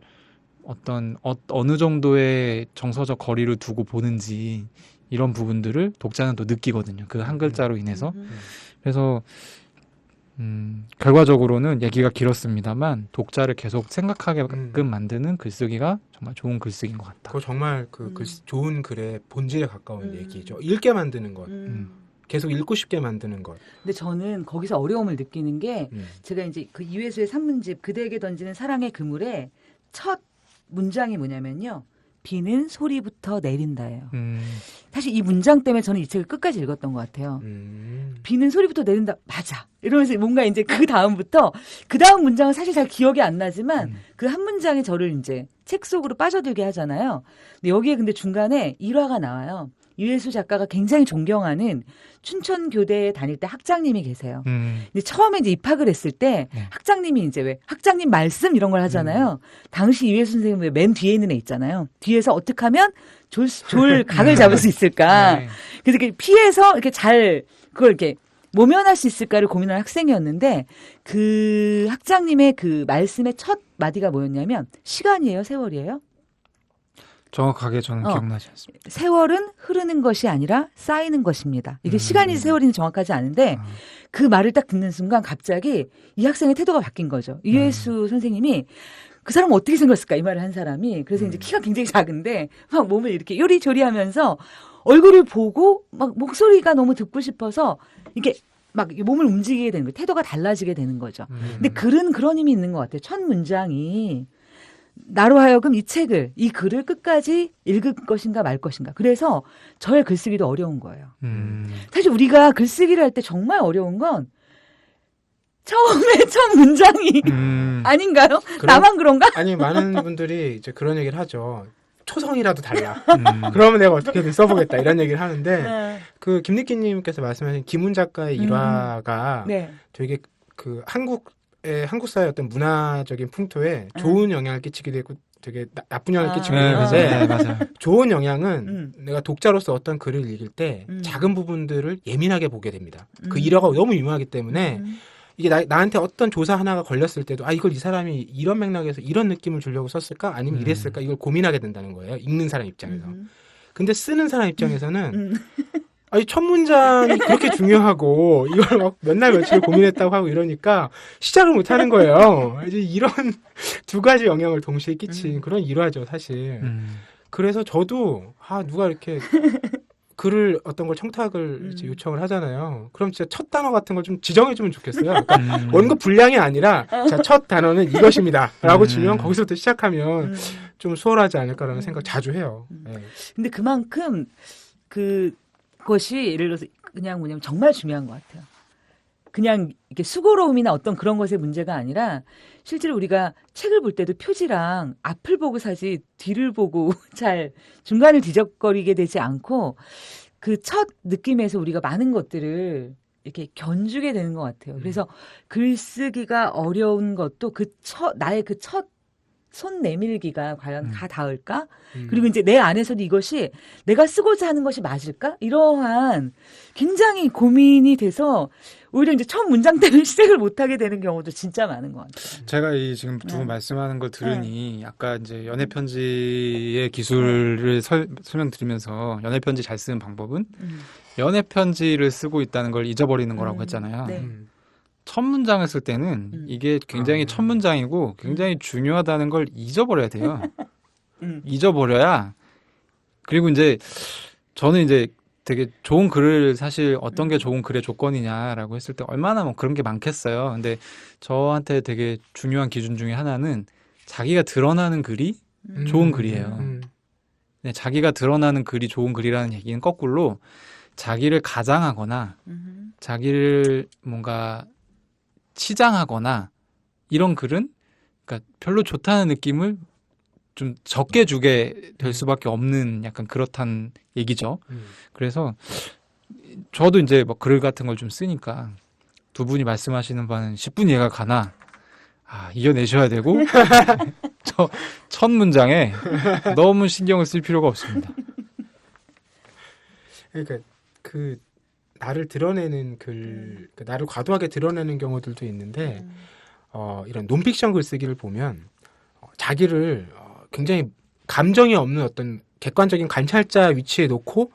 어느 정도의 정서적 거리를 두고 보는지 이런 부분들을 독자는 또 느끼거든요. 그 한 글자로 인해서. 그래서 결과적으로는 얘기가 길었습니다만 독자를 계속 생각하게끔 만드는 글쓰기가 정말 좋은 글쓰기인 것 같다. 그거 정말 좋은 글의 본질에 가까운 얘기죠. 읽게 만드는 것. 계속 읽고 싶게 만드는 것. 근데 저는 거기서 어려움을 느끼는 게 제가 이제 그 이회수의 산문집 그대에게 던지는 사랑의 그물에 첫 문장이 뭐냐면요. 비는 소리부터 내린다예요. 사실 이 문장 때문에 저는 이 책을 끝까지 읽었던 것 같아요. 비는 소리부터 내린다. 맞아. 이러면서 뭔가 이제 그 다음 문장은 사실 잘 기억이 안 나지만 그 한 문장이 저를 이제 책 속으로 빠져들게 하잖아요. 근데 여기에 근데 중간에 일화가 나와요. 이회수 작가가 굉장히 존경하는 춘천교대에 다닐 때 학장님이 계세요. 근데 처음에 이제 입학을 했을 때 학장님이 이제 왜 학장님 말씀 이런 걸 하잖아요. 당시 이회수 선생님 왜 맨 뒤에 있는 애 있잖아요. 뒤에서 어떻게 하면 좋을 각을 잡을 수 있을까. 그래서 이렇게 피해서 이렇게 그걸 이렇게 모면할 수 있을까를 고민하는 학생이었는데 그 학장님의 그 말씀의 첫 마디가 뭐였냐면 시간이에요, 세월이에요? 정확하게 저는 기억나지 않습니다. 세월은 흐르는 것이 아니라 쌓이는 것입니다. 이게 시간인지 세월인지 정확하지 않은데 그 말을 딱 듣는 순간 갑자기 이 학생의 태도가 바뀐 거죠. 이회수 선생님이 그 사람은 어떻게 생겼을까 이 말을 한 사람이. 그래서 이제 키가 굉장히 작은데 막 몸을 이렇게 요리조리하면서 얼굴을 보고 막 목소리가 너무 듣고 싶어서 이렇게 막 몸을 움직이게 되는 거예요. 태도가 달라지게 되는 거죠. 근데 글은 그런 힘이 있는 것 같아요. 첫 문장이 나로 하여금 이 글을 끝까지 읽을 것인가 말 것인가. 그래서 저의 글쓰기도 어려운 거예요. 사실 우리가 글쓰기를 할 때 정말 어려운 건 처음에 첫 문장이 아닌가요? 나만 그런가? 아니 많은 분들이 이제 그런 얘기를 하죠. 초성이라도 달라. 그러면 내가 어떻게든 써보겠다 이런 얘기를 하는데 그 김니키님께서 말씀하신 김훈 작가의 일화가 되게 그 한국 사회의 어떤 문화적인 풍토에 좋은 영향을 끼치기도 했고 되게 나쁜 영향을 끼치기도 했는데 맞아요. 좋은 영향은 내가 독자로서 어떤 글을 읽을 때 작은 부분들을 예민하게 보게 됩니다. 그 일화가 너무 유명하기 때문에 이게 나한테 어떤 조사 하나가 걸렸을 때도 이걸 이 사람이 이런 맥락에서 이런 느낌을 주려고 썼을까? 아니면 이랬을까? 이걸 고민하게 된다는 거예요. 읽는 사람 입장에서. 근데 쓰는 사람 입장에서는 첫 문장이 그렇게 중요하고 이걸 막 몇 날 며칠 고민했다고 하고 이러니까 시작을 못 하는 거예요. 이제 이런 두 가지 영향을 동시에 끼친 그런 일화죠, 사실. 그래서 저도 누가 이렇게 글을 어떤 걸 청탁을 이제 요청을 하잖아요. 그럼 진짜 첫 단어 같은 걸 좀 지정해주면 좋겠어요. 그러니까 원고 분량이 아니라 자, 첫 단어는 이것입니다라고 주면 거기서부터 시작하면 좀 수월하지 않을까라는 생각 자주 해요. 네. 근데 그만큼 그것이 예를 들어서 그냥 뭐냐면 정말 중요한 것 같아요. 그냥 이렇게 수고로움이나 어떤 그런 것의 문제가 아니라 실제로 우리가 책을 볼 때도 표지랑 앞을 보고 사지 뒤를 보고 잘 중간을 뒤적거리게 되지 않고 그 첫 느낌에서 우리가 많은 것들을 이렇게 견주게 되는 것 같아요. 그래서 글쓰기가 어려운 것도 나의 그 첫 손 내밀기가 과연 다 닿을까? 그리고 이제 내 안에서도 이것이 내가 쓰고자 하는 것이 맞을까? 이러한 굉장히 고민이 돼서 오히려 이제 첫 문장 때문에 시작을 못하게 되는 경우도 진짜 많은 것 같아요. 제가 이 지금 두 분 말씀하는 걸 들으니 아까 이제 연애 편지의 기술을 설명드리면서 연애 편지 잘 쓰는 방법은 연애 편지를 쓰고 있다는 걸 잊어버리는 거라고 했잖아요. 네. 첫 문장을 쓸 때는 이게 굉장히 첫 문장이고 굉장히 중요하다는 걸 잊어버려야 돼요. 잊어버려야. 그리고 이제 저는 이제 되게 좋은 글을 사실 어떤 게 좋은 글의 조건이냐라고 했을 때 얼마나 뭐 그런 게 많겠어요. 근데 저한테 되게 중요한 기준 중에 하나는 자기가 드러나는 글이 좋은 글이에요. 네, 자기가 드러나는 글이 좋은 글이라는 얘기는 거꾸로 자기를 가장하거나 자기를 뭔가 치장하거나 이런 글은 그러니까 별로 좋다는 느낌을 좀 적게 주게 될 수밖에 없는 약간 그렇단 얘기죠. 그래서 저도 이제 뭐 글 같은 걸 좀 쓰니까 두 분이 말씀하시는 바는 10분 이해가 가나 이겨내셔야 되고 저 첫 문장에 너무 신경을 쓸 필요가 없습니다. 그러니까 나를 드러내는 나를 과도하게 드러내는 경우들도 있는데 이런 논픽션 글쓰기를 보면 자기를 굉장히 감정이 없는 어떤 객관적인 관찰자 위치에 놓고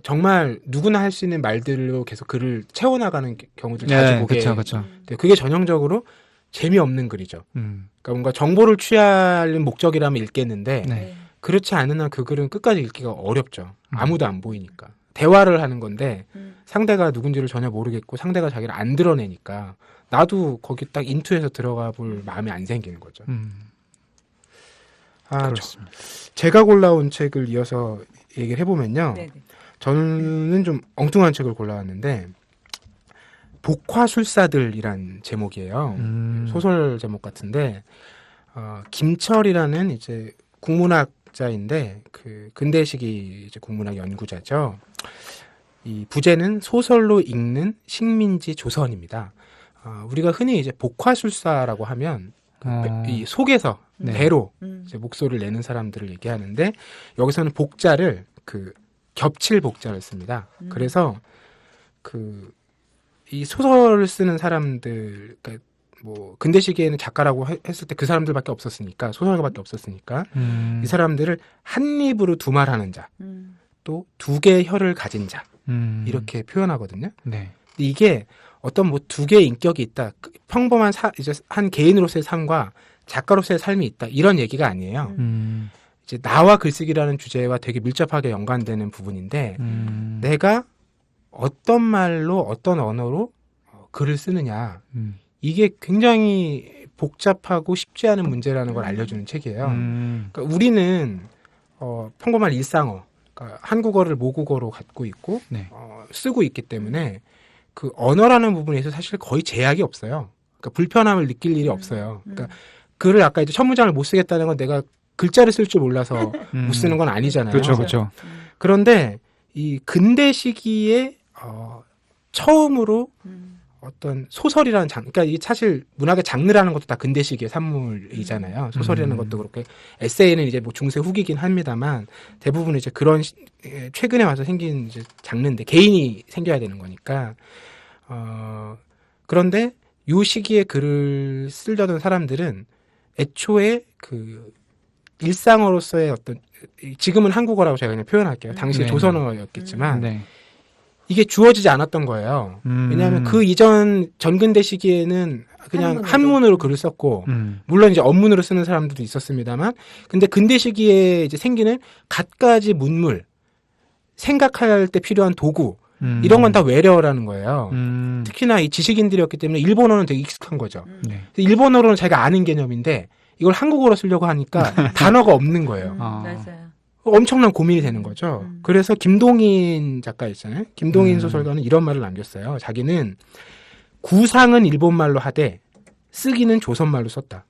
정말 누구나 할 수 있는 말들로 계속 글을 채워나가는 경우들 자주 보게. 그렇죠. 그게 전형적으로 재미없는 글이죠. 그러니까 뭔가 정보를 취하는 목적이라면 읽겠는데 네. 그렇지 않은 한 그 글은 끝까지 읽기가 어렵죠. 아무도 안 보이니까. 대화를 하는 건데 상대가 누군지를 전혀 모르겠고 상대가 자기를 안 드러내니까 나도 거기 딱 인투해서 들어가 볼 마음이 안 생기는 거죠. 그렇습니다. 제가 골라온 책을 이어서 얘기를 해보면요. 네네. 저는 좀 엉뚱한 책을 골라왔는데 복화술사들이란 제목이에요. 소설 제목 같은데 김철이라는 이제 국문학자인데 근대 시기 이제 국문학 연구자죠. 이 부제는 소설로 읽는 식민지 조선입니다. 우리가 흔히 이제 복화술사라고 하면 이 속에서 배로 이제 목소리를 내는 사람들을 얘기하는데 여기서는 복자를 겹칠 복자를 씁니다. 그래서 이 소설을 쓰는 사람들, 그러니까 뭐 근대 시기에는 작가라고 했을 때 그 사람들밖에 없었으니까 소설가밖에 없었으니까 이 사람들을 한 입으로 두말하는 자, 또 두 개의 혀를 가진 자 이렇게 표현하거든요. 네. 이게 어떤 뭐 두 개의 인격이 있다, 평범한 이제 한 개인으로서의 삶과 작가로서의 삶이 있다 이런 얘기가 아니에요. 이제 나와 글쓰기라는 주제와 되게 밀접하게 연관되는 부분인데 내가 어떤 말로 어떤 언어로 글을 쓰느냐 이게 굉장히 복잡하고 쉽지 않은 문제라는 걸 알려주는 책이에요. 그러니까 우리는 평범한 일상어, 그러니까 한국어를 모국어로 갖고 있고 네. 쓰고 있기 때문에 그 언어라는 부분에서 사실 거의 제약이 없어요. 그러니까 불편함을 느낄 일이 없어요. 그러니까 글을 아까 이제 첫 문장을 못 쓰겠다는 건 내가 글자를 쓸 줄 몰라서 못 쓰는 건 아니잖아요. 그렇죠. 그런데 이 근대 시기에 처음으로 어떤 소설이라는 그러니까 이게 사실 문학의 장르라는 것도 다 근대 시기의 산물이잖아요. 소설이라는 것도 그렇게 에세이는 이제 뭐 중세 후기긴 합니다만 대부분 이제 그런 최근에 와서 생긴 이제 장르인데 개인이 생겨야 되는 거니까 그런데 요 시기에 글을 쓰려던 사람들은 애초에 일상어로서의 어떤 지금은 한국어라고 제가 그냥 표현할게요. 당시 네. 조선어였겠지만 네. 이게 주어지지 않았던 거예요. 왜냐하면 그 이전 전근대 시기에는 그냥 한문으로 글을 썼고, 물론 이제 언문으로 쓰는 사람들도 있었습니다만, 근데 근대 시기에 이제 생기는 갖가지 문물, 생각할 때 필요한 도구, 이런 건 다 외래어라는 거예요. 특히나 이 지식인들이었기 때문에 일본어는 되게 익숙한 거죠. 네. 일본어로는 자기가 아는 개념인데, 이걸 한국어로 쓰려고 하니까 단어가 없는 거예요. 맞아요. 엄청난 고민이 되는 거죠. 그래서 김동인 작가 있잖아요. 김동인 소설가는 이런 말을 남겼어요. 자기는 구상은 일본말로 하되 쓰기는 조선말로 썼다.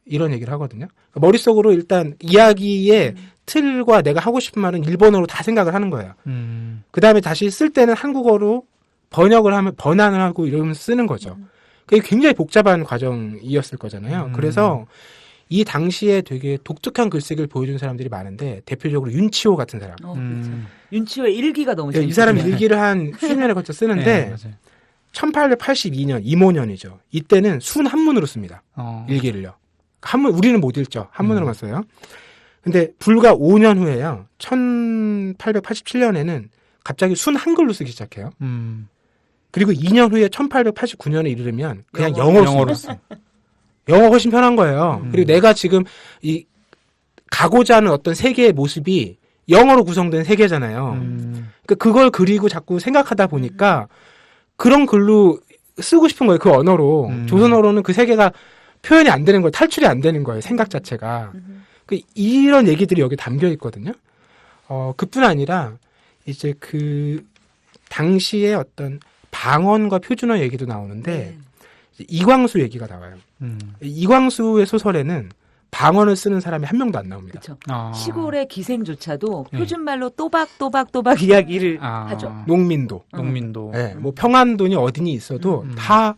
이런 얘기를 하거든요. 머릿속으로 일단 이야기의 틀과 내가 하고 싶은 말은 일본어로 다 생각을 하는 거예요. 그 다음에 다시 쓸 때는 한국어로 번역을 하면 번안을 하고 이러면서 쓰는 거죠. 그게 굉장히 복잡한 과정이었을 거잖아요. 그래서 이 당시에 되게 독특한 글쓰기를 보여준 사람들이 많은데 대표적으로 윤치호 같은 사람. 그렇죠. 윤치호의 일기가 너무 이 사람이 일기를 한 수십 년에 걸쳐 쓰는데 네, 맞아요. 1882년 이모년이죠. 이때는 순 한문으로 씁니다. 일기를요. 한문 우리는 못 읽죠. 한문으로만 써요. 근데 불과 5년 후에요. 1887년에는 갑자기 순 한글로 쓰기 시작해요. 그리고 2년 후에 1889년에 이르면 그냥 영어로 씁니다. 영어 훨씬 편한 거예요. 그리고 내가 지금 이 가고자 하는 어떤 세계의 모습이 영어로 구성된 세계잖아요. 그러니까 그걸 그리고 자꾸 생각하다 보니까 그런 글로 쓰고 싶은 거예요. 그 언어로. 조선어로는 그 세계가 표현이 안 되는 거예요. 탈출이 안 되는 거예요. 생각 자체가. 이런 얘기들이 여기 담겨 있거든요. 그뿐 아니라 이제 그 당시에 어떤 방언과 표준어 얘기도 나오는데 이광수 얘기가 나와요. 이광수의 소설에는 방언을 쓰는 사람이 한 명도 안 나옵니다. 그렇죠. 시골의 기생조차도 표준말로 또박또박 이야기를 하죠. 농민도. 네, 뭐 평안도니 어디니 있어도 다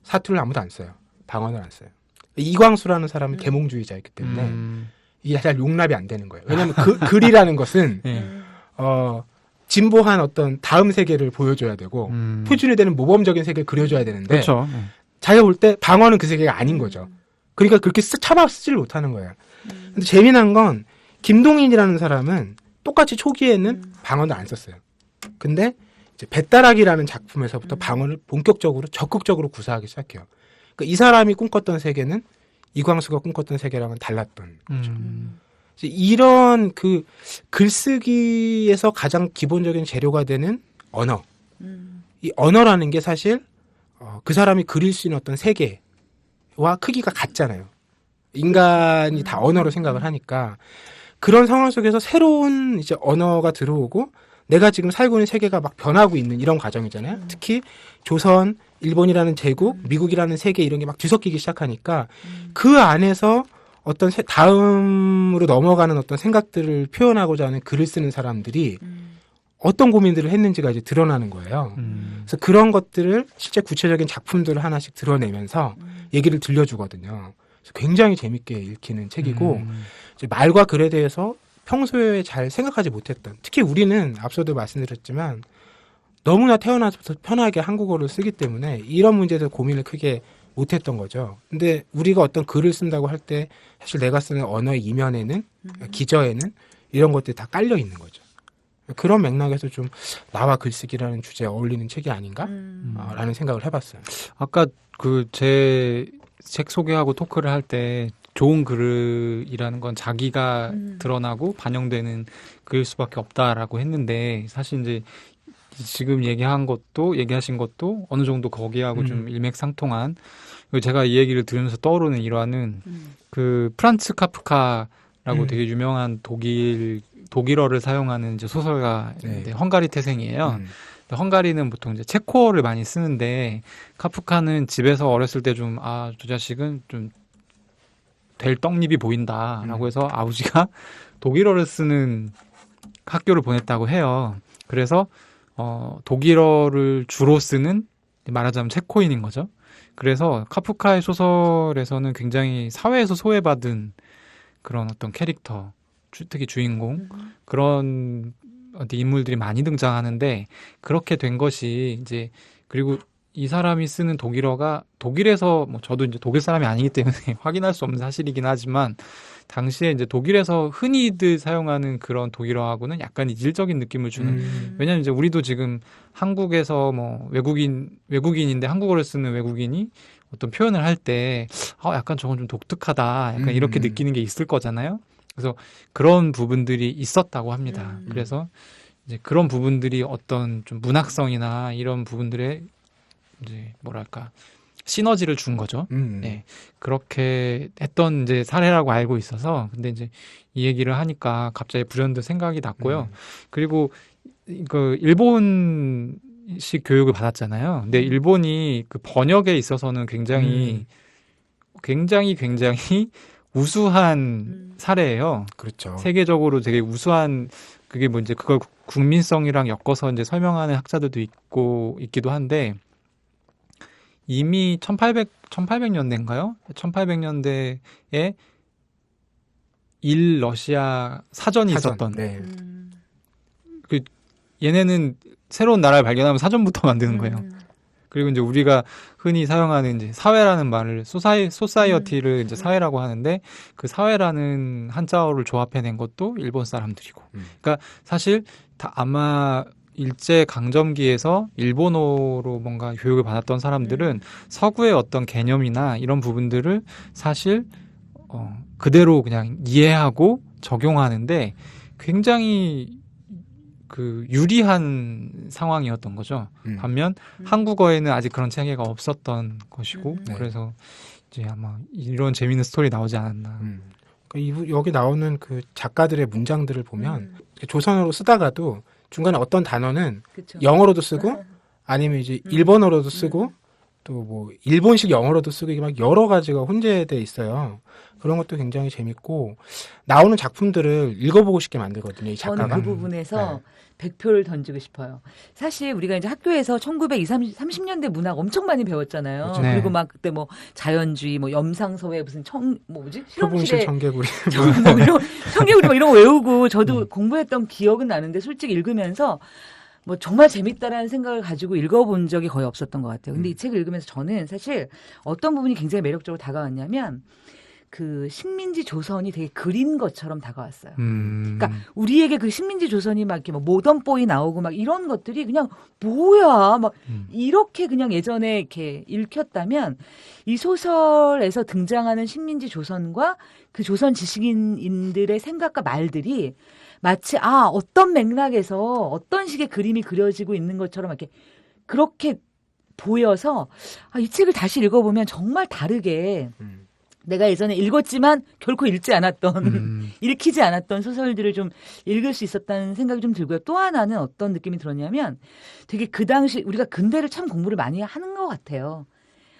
사투를 아무도 안 써요. 방언을 안 써요. 이광수라는 사람은 계몽주의자였기 때문에 이게 잘 용납이 안 되는 거예요. 왜냐하면 글이라는 것은 진보한 어떤 다음 세계를 보여줘야 되고 표준이 되는 모범적인 세계를 그려줘야 되는데 그렇죠. 자기가 볼 때 방언은 그 세계가 아닌 거죠. 그러니까 그렇게 참아 쓰지를 못하는 거예요. 근데 재미난 건 김동인이라는 사람은 똑같이 초기에는 방언을 안 썼어요. 근데 이제 배따라기라는 작품에서부터 방언을 본격적으로 적극적으로 구사하기 시작해요. 그러니까 이 사람이 꿈꿨던 세계는 이광수가 꿈꿨던 세계랑은 달랐던 거죠. 이런 그 글쓰기에서 가장 기본적인 재료가 되는 언어. 이 언어라는 게 사실 그 사람이 그릴 수 있는 어떤 세계와 크기가 같잖아요. 인간이 다 언어로 생각을 하니까 그런 상황 속에서 새로운 이제 언어가 들어오고 내가 지금 살고 있는 세계가 막 변하고 있는 이런 과정이잖아요. 특히 조선, 일본이라는 제국, 미국이라는 세계 이런 게 막 뒤섞이기 시작하니까 그 안에서 어떤 다음으로 넘어가는 어떤 생각들을 표현하고자 하는 글을 쓰는 사람들이 어떤 고민들을 했는지가 이제 드러나는 거예요. 그래서 그런 것들을 실제 구체적인 작품들을 하나씩 드러내면서 얘기를 들려주거든요. 그래서 굉장히 재밌게 읽히는 책이고 이제 말과 글에 대해서 평소에 잘 생각하지 못했던, 특히 우리는 앞서도 말씀드렸지만 너무나 태어나서부터 편하게 한국어를 쓰기 때문에 이런 문제에 대해서 고민을 크게 못했던 거죠. 근데 우리가 어떤 글을 쓴다고 할 때 사실 내가 쓰는 언어의 이면에는 기저에는 이런 것들이 다 깔려 있는 거죠. 그런 맥락에서 좀 나와 글쓰기라는 주제에 어울리는 책이 아닌가? 라는 생각을 해봤어요. 아까 그 제 책 소개하고 토크를 할 때 좋은 글이라는 건 자기가 드러나고 반영되는 글일 수밖에 없다라고 했는데 사실 이제 지금 얘기하신 것도 어느 정도 거기하고 좀 일맥상통한, 제가 이 얘기를 들으면서 떠오르는 일화는 그 프란츠 카프카라고 되게 유명한 독일어를 사용하는 이제 소설가인데 헝가리 태생이에요. 헝가리는 보통 이제 체코어를 많이 쓰는데 카프카는 집에서 어렸을 때 좀 저 자식은 좀 될 떡잎이 보인다라고 해서 아버지가 독일어를 쓰는 학교를 보냈다고 해요. 그래서 독일어를 주로 쓰는, 말하자면 체코인인 거죠. 그래서 카프카의 소설에서는 굉장히 사회에서 소외받은 그런 어떤 캐릭터, 특히 주인공, 그런 인물들이 많이 등장하는데, 그렇게 된 것이 이제, 그리고 이 사람이 쓰는 독일어가 독일에서 뭐 저도 이제 독일 사람이 아니기 때문에 확인할 수 없는 사실이긴 하지만 당시에 이제 독일에서 흔히들 사용하는 그런 독일어하고는 약간 이질적인 느낌을 주는 왜냐면 이제 우리도 지금 한국에서 뭐 외국인인데 한국어를 쓰는 외국인이 어떤 표현을 할 때 약간 저건 좀 독특하다 약간 이렇게 느끼는 게 있을 거잖아요. 그래서 그런 부분들이 있었다고 합니다. 그래서 이제 그런 부분들이 어떤 좀 문학성이나 이런 부분들에 이제 뭐랄까 시너지를 준 거죠. 네. 그렇게 했던 이제 사례라고 알고 있어서 근데 이제 이 얘기를 하니까 갑자기 불현듯 생각이 났고요. 그리고 그 일본식 교육을 받았잖아요. 근데 일본이 그 번역에 있어서는 굉장히 우수한 사례예요. 그렇죠. 세계적으로 되게 우수한 그게 뭐 이제 그걸 국민성이랑 엮어서 이제 설명하는 학자들도 있기도 한데 이미 1800년대인가요? 1800년대에 러시아 사전이 있었던. 네. 그 얘네는 새로운 나라를 발견하면 사전부터 만드는 거예요. 그리고 이제 우리가 흔히 사용하는 이제 사회라는 말을 소사이어티를 이제 사회라고 하는데 그 사회라는 한자어를 조합해낸 것도 일본 사람들이고. 그러니까 사실 다 아마 일제 강점기에서 일본어로 뭔가 교육을 받았던 사람들은 서구의 어떤 개념이나 이런 부분들을 사실 그대로 그냥 이해하고 적용하는데 굉장히 그 유리한 상황이었던 거죠. 반면 한국어에는 아직 그런 체계가 없었던 것이고 그래서 이제 아마 이런 재미있는 스토리 나오지 않았나. 여기 나오는 그 작가들의 문장들을 보면 조선어로 쓰다가도 중간에 어떤 단어는 그쵸. 영어로도 쓰고 아니면 이제 일본어로도 쓰고 또 뭐 일본식 영어로도 쓰고 이게 막 여러 가지가 혼재돼 있어요. 그런 것도 굉장히 재밌고 나오는 작품들을 읽어보고 싶게 만들거든요. 이 작가가. 저는 그 부분에서 100표를 던지고 싶어요. 사실 우리가 이제 학교에서 1920, 30년대 문학 엄청 많이 배웠잖아요. 그렇죠. 네. 그리고 막 그때 뭐 자연주의, 뭐 염상서회 무슨 뭐지? 표본실 실험실에 청개구리. 뭐 이런 청개구리 뭐 이런 거 외우고 저도 공부했던 기억은 나는데 솔직히 읽으면서 뭐 정말 재밌다라는 생각을 가지고 읽어본 적이 거의 없었던 것 같아요. 근데 이 책을 읽으면서 저는 사실 어떤 부분이 굉장히 매력적으로 다가왔냐면 그 식민지 조선이 되게 그린 것처럼 다가왔어요. 그러니까 우리에게 그 식민지 조선이 막 이렇게 뭐 모던보이 나오고 막 이런 것들이 그냥 뭐야 막 이렇게 그냥 예전에 이렇게 읽혔다면 이 소설에서 등장하는 식민지 조선과 그 조선 지식인들의 생각과 말들이 마치 어떤 맥락에서 어떤 식의 그림이 그려지고 있는 것처럼 이렇게 그렇게 보여서 이 책을 다시 읽어보면 정말 다르게 내가 예전에 읽었지만 결코 읽지 않았던 읽히지 않았던 소설들을 좀 읽을 수 있었다는 생각이 좀 들고요. 또 하나는 어떤 느낌이 들었냐면 되게 그 당시 우리가 근대를 참 공부를 많이 하는 것 같아요.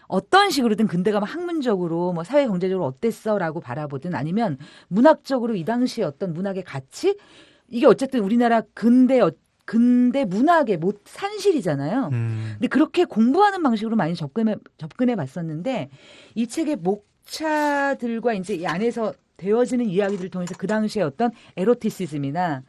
어떤 식으로든 근대가 막 학문적으로 뭐 사회 경제적으로 어땠어라고 바라보든 아니면 문학적으로 이 당시의 어떤 문학의 가치 이게 어쨌든 우리나라 근대 문학의 산실이잖아요. 근데 그렇게 공부하는 방식으로 많이 접근해 봤었는데 이 책의 목차들과 이제 이 안에서 되어지는 이야기들을 통해서 그 당시의 어떤 에로티시즘이나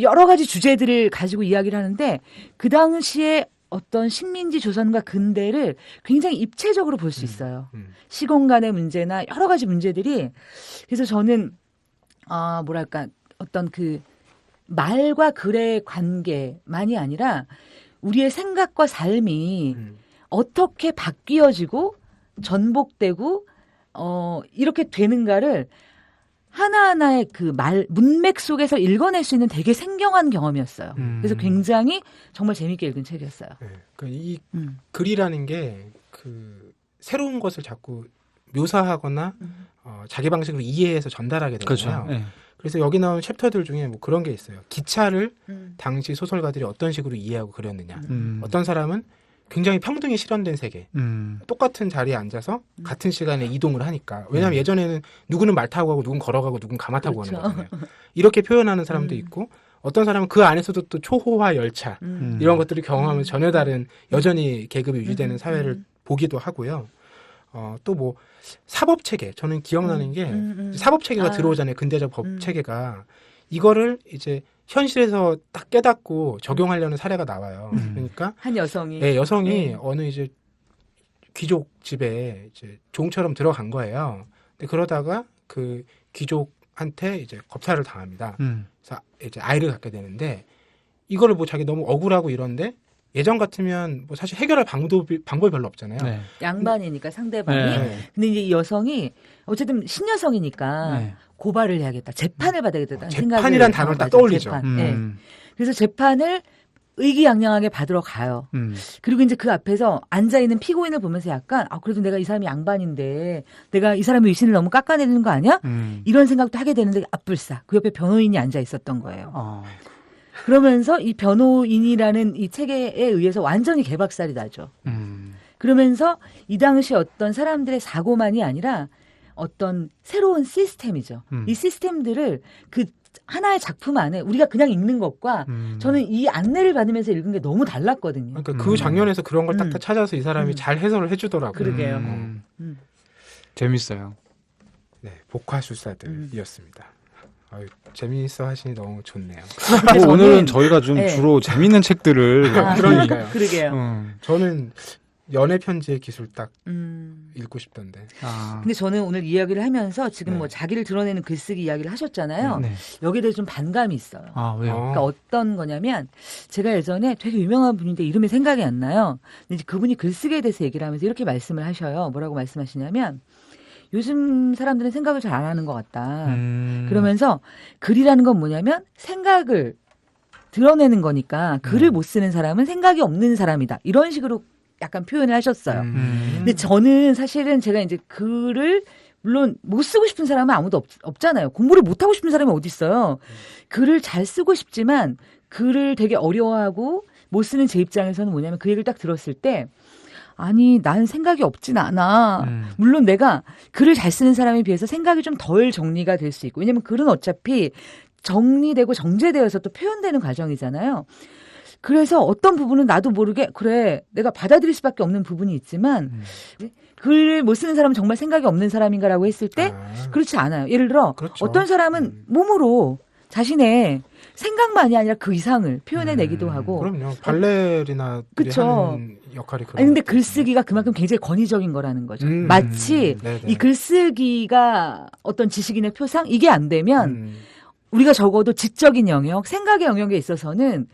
여러 가지 주제들을 가지고 이야기를 하는데 그 당시에 어떤 식민지 조선과 근대를 굉장히 입체적으로 볼 수 있어요. 시공간의 문제나 여러 가지 문제들이. 그래서 저는 뭐랄까 어떤 그 말과 글의 관계만이 아니라 우리의 생각과 삶이 어떻게 바뀌어지고 전복되고 이렇게 되는가를 하나하나의 그 문맥 속에서 읽어낼 수 있는 되게 생경한 경험이었어요. 그래서 굉장히 정말 재밌게 읽은 책이었어요. 네. 그러니까 이 글이라는 게 그 새로운 것을 자꾸 묘사하거나 자기 방식으로 이해해서 전달하게 되잖아요. 그렇죠. 네. 그래서 여기 나오는 챕터들 중에 뭐 그런 게 있어요. 기차를 당시 소설가들이 어떤 식으로 이해하고 그렸느냐. 어떤 사람은 굉장히 평등이 실현된 세계. 똑같은 자리에 앉아서 같은 시간에 이동을 하니까. 왜냐하면 예전에는 누구는 말 타고 가고 누군 걸어가고 누군 가마 타고 그렇죠. 가는 거잖아요. 이렇게 표현하는 사람도 있고 어떤 사람은 그 안에서도 또 초호화 열차 이런 것들을 경험하면서 전혀 다른 여전히 계급이 유지되는 사회를 보기도 하고요. 또 뭐 사법 체계 저는 기억나는 게 사법 체계가 들어오잖아요. 근대적 법 체계가 이거를 이제 현실에서 딱 깨닫고 적용하려는 사례가 나와요. 그러니까 한 여성이 네, 여성이 어느 이제 귀족 집에 이제 종처럼 들어간 거예요. 근데 그러다가 그 귀족한테 이제 겁탈을 당합니다. 그래서 이제 아이를 갖게 되는데 이거를 뭐 자기 너무 억울하고 이런데 예전 같으면 뭐 사실 해결할 방법이 별로 없잖아요. 네. 양반이니까 상대방이. 네. 근데 이제 이 여성이 어쨌든 신여성이니까 네. 고발을 해야겠다. 재판을 받아야겠다는 생각이 재판이란 단어를 딱 맞아, 떠올리죠. 재판. 네. 그래서 재판을 의기양양하게 받으러 가요. 그리고 이제 그 앞에서 앉아있는 피고인을 보면서 약간 그래도 내가 이 사람이 양반인데 내가 이 사람의 위신을 너무 깎아내리는 거 아니야? 이런 생각도 하게 되는데 앞불싸. 그 옆에 변호인이 앉아 있었던 거예요. 그러면서 이 변호인이라는 이 체계에 의해서 완전히 개박살이 나죠. 그러면서 이 당시 어떤 사람들의 사고만이 아니라 어떤 새로운 시스템이죠. 이 시스템들을 그 하나의 작품 안에 우리가 그냥 읽는 것과 저는 이 안내를 받으면서 읽은 게 너무 달랐거든요. 그러니까 그 장면에서 그런 걸 딱 찾아서 이 사람이 잘 해설을 해주더라고요. 그러게요. 재밌어요. 네, 복화술사들이었습니다. 재미있어 하시니 너무 좋네요. 뭐 오늘은 저희가 좀 네. 주로 재밌는 책들을 그러니까요. 그러게요. 저는 연애 편지의 기술 딱 읽고 싶던데. 근데 저는 오늘 이야기를 하면서 지금 네. 뭐 자기를 드러내는 글쓰기 이야기를 하셨잖아요. 네. 여기에 대해서 좀 반감이 있어요. 왜요? 그러니까 어떤 거냐면 제가 예전에 되게 유명한 분인데 이름이 생각이 안 나요. 근데 이제 그분이 글쓰기에 대해서 얘기를 하면서 이렇게 말씀을 하셔요. 뭐라고 말씀하시냐면 요즘 사람들은 생각을 잘 안 하는 것 같다. 그러면서 글이라는 건 뭐냐면 생각을 드러내는 거니까 글을 못 쓰는 사람은 생각이 없는 사람이다. 이런 식으로 약간 표현을 하셨어요. 근데 저는 사실은 제가 이제 글을 물론 못 쓰고 싶은 사람은 아무도 없잖아요. 공부를 못 하고 싶은 사람이 어디 있어요. 글을 잘 쓰고 싶지만 글을 되게 어려워하고 못 쓰는 제 입장에서는 뭐냐면 그 얘기를 딱 들었을 때 아니 난 생각이 없진 않아. 물론 내가 글을 잘 쓰는 사람에 비해서 생각이 좀 덜 정리가 될 수 있고 왜냐면 글은 어차피 정리되고 정제되어서 또 표현되는 과정이잖아요. 그래서 어떤 부분은 나도 모르게 그래 내가 받아들일 수밖에 없는 부분이 있지만 글을 못 쓰는 사람은 정말 생각이 없는 사람인가라고 했을 때 그렇지 않아요. 예를 들어 그렇죠. 어떤 사람은 몸으로 자신의 생각만이 아니라 그 이상을 표현해내기도 하고 그럼요. 발레리나들이 그쵸. 하는 역할이 그런 아니 근데 거죠. 글쓰기가 그만큼 굉장히 권위적인 거라는 거죠. 마치 네네. 이 글쓰기가 어떤 지식인의 표상 이게 안 되면 우리가 적어도 지적인 영역, 생각의 영역에 있어서는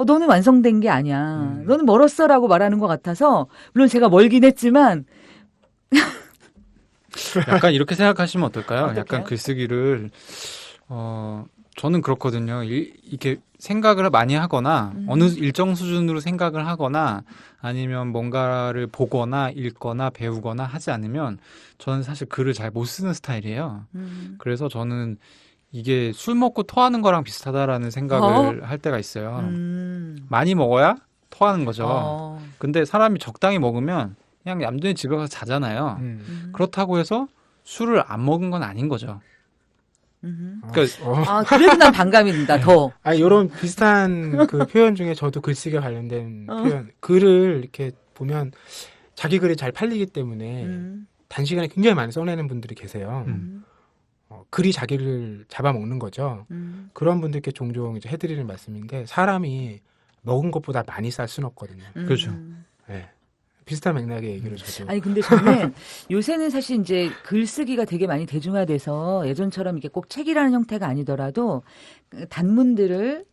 너는 완성된 게 아니야. 너는 멀었어라고 말하는 것 같아서 물론 제가 멀긴 했지만 약간 이렇게 생각하시면 어떨까요? 어떡해요? 약간 글쓰기를 저는 그렇거든요. 이렇게 생각을 많이 하거나 어느 일정 수준으로 생각을 하거나 아니면 뭔가를 보거나 읽거나 배우거나 하지 않으면 저는 사실 글을 잘 못 쓰는 스타일이에요. 그래서 저는 이게 술 먹고 토하는 거랑 비슷하다라는 생각을 할 때가 있어요. 많이 먹어야 토하는 거죠. 근데 사람이 적당히 먹으면 그냥 얌전히 집에 가서 자잖아요. 그렇다고 해서 술을 안 먹은 건 아닌 거죠. 그러니까 그래도 난 반감이 든다, 더. 이런 비슷한 그 표현 중에 저도 글쓰기와 관련된 표현, 글을 이렇게 보면 자기 글이 잘 팔리기 때문에 단시간에 굉장히 많이 써내는 분들이 계세요. 글이 자기를 잡아먹는 거죠. 그런 분들께 종종 이제 해드리는 말씀인데 사람이 먹은 것보다 많이 쌀 수는 없거든요. 그렇죠. 네. 비슷한 맥락의 얘기를 저도. 아니 근데 저는 요새는 사실 이제 글쓰기가 되게 많이 대중화돼서 예전처럼 이게 꼭 책이라는 형태가 아니더라도 단문들을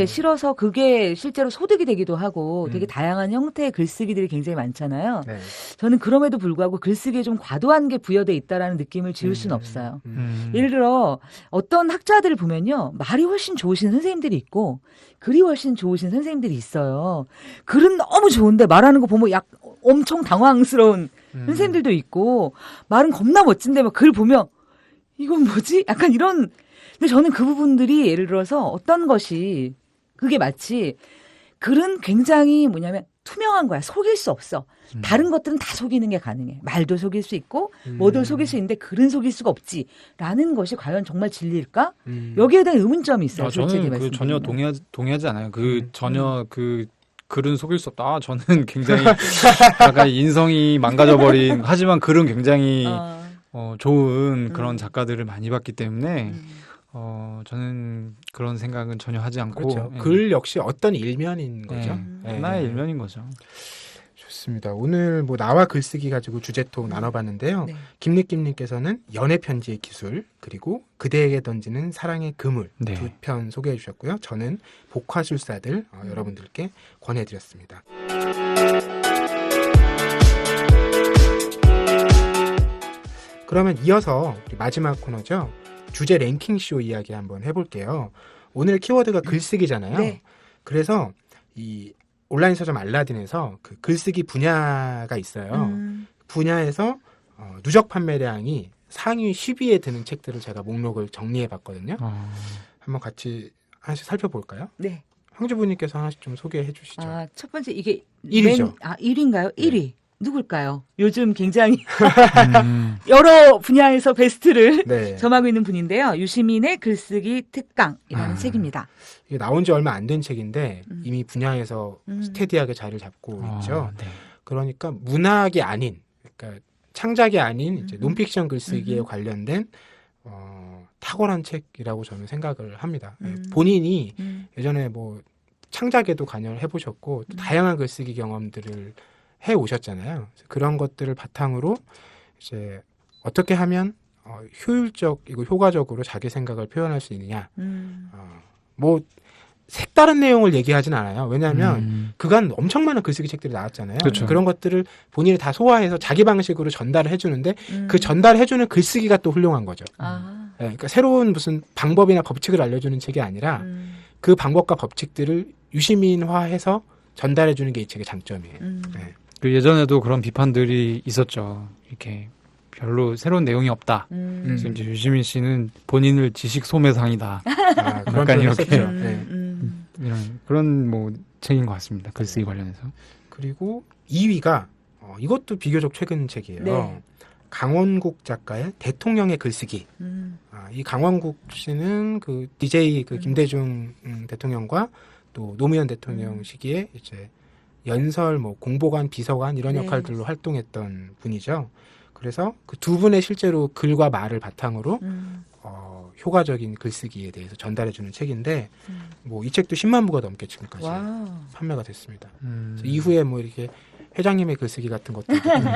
실어서 그게 실제로 소득이 되기도 하고 되게 다양한 형태의 글쓰기들이 굉장히 많잖아요. 네. 저는 그럼에도 불구하고 글쓰기에 좀 과도한 게 부여돼 있다라는 느낌을 지울 수는 없어요. 예를 들어 어떤 학자들을 보면요. 말이 훨씬 좋으신 선생님들이 있고 글이 훨씬 좋으신 선생님들이 있어요. 글은 너무 좋은데 말하는 거 보면 엄청 당황스러운 선생님들도 있고 말은 겁나 멋진데 막 글 보면 이건 뭐지? 약간 이런 근데 저는 그 부분들이 예를 들어서 어떤 것이 그게 마치 글은 굉장히 뭐냐면 투명한 거야. 속일 수 없어. 다른 것들은 다 속이는 게 가능해. 말도 속일 수 있고 뭐도 속일 수 있는데 글은 속일 수가 없지라는 것이 과연 정말 진리일까? 여기에 대한 의문점이 있어요. 저는 그 전혀 동의하지 않아요. 전혀 그 글은 속일 수 없다. 저는 굉장히 약간 인성이 망가져버린 하지만 글은 굉장히 좋은 그런 작가들을 많이 봤기 때문에 저는 그런 생각은 전혀 하지 않고. 그렇죠. 예. 글 역시 어떤 일면인 거죠. 예. 하나의 일면인 거죠. 좋습니다. 오늘 뭐 나와 글쓰기 가지고 주제톡 나눠봤는데요. 네. 김느낌님께서는 연애 편지의 기술 그리고 그대에게 던지는 사랑의 그물 네. 두 편 소개해 주셨고요. 저는 복화술사들 여러분들께 권해드렸습니다. 그러면 이어서 우리 마지막 코너죠. 주제 랭킹쇼 이야기 한번 해볼게요. 오늘 키워드가 글쓰기잖아요. 네. 그래서 이 온라인 서점 알라딘에서 그 글쓰기 분야가 있어요. 분야에서 누적 판매량이 상위 10위에 드는 책들을 제가 목록을 정리해 봤거든요. 한번 같이 하나씩 살펴볼까요? 네. 황주부님께서 하나씩 좀 소개해 주시죠. 첫 번째 이게 1위죠. 1위인가요? 네. 1위. 누굴까요? 요즘 굉장히 여러 분야에서 베스트를 네. 점하고 있는 분인데요. 유시민의 글쓰기 특강이라는 책입니다. 이게 나온 지 얼마 안 된 책인데 이미 분야에서 스테디하게 자리를 잡고 있죠. 네. 그러니까 문학이 아닌, 그러니까 창작이 아닌 이제 논픽션 글쓰기에 관련된 탁월한 책이라고 저는 생각을 합니다. 본인이 예전에 뭐 창작에도 관여를 해보셨고 또 다양한 글쓰기 경험들을 해 오셨잖아요. 그런 것들을 바탕으로 이제 어떻게 하면 효율적이고 효과적으로 자기 생각을 표현할 수 있느냐. 뭐 색다른 내용을 얘기하진 않아요. 왜냐하면 그간 엄청 많은 글쓰기 책들이 나왔잖아요. 그렇죠. 그런 것들을 본인이 다 소화해서 자기 방식으로 전달을 해주는데 그 전달해주는 글쓰기가 또 훌륭한 거죠. 네, 그러니까 새로운 무슨 방법이나 법칙을 알려주는 책이 아니라 그 방법과 법칙들을 유시민화해서 전달해주는 게 이 책의 장점이에요. 네. 그 예전에도 그런 비판들이 있었죠. 이렇게 별로 새로운 내용이 없다. 그래서 이제 유시민 씨는 본인을 지식 소매상이다. 그런 약간 표현을 이렇게. 썼죠. 네. 이런 그런 뭐 책인 것 같습니다. 글쓰기 관련해서. 그리고 2위가 이것도 비교적 최근 책이에요. 네. 강원국 작가의 대통령의 글쓰기. 이 강원국 씨는 그 DJ 그 김대중 대통령과 또 노무현 대통령 시기에 이제 연설, 뭐 공보관, 비서관 이런 네. 역할들로 활동했던 분이죠. 그래서 그 두 분의 실제로 글과 말을 바탕으로 효과적인 글쓰기에 대해서 전달해주는 책인데 뭐 이 책도 10만 부가 넘게 지금까지 판매가 됐습니다. 그래서 이후에 뭐 이렇게 회장님의 글쓰기 같은 것도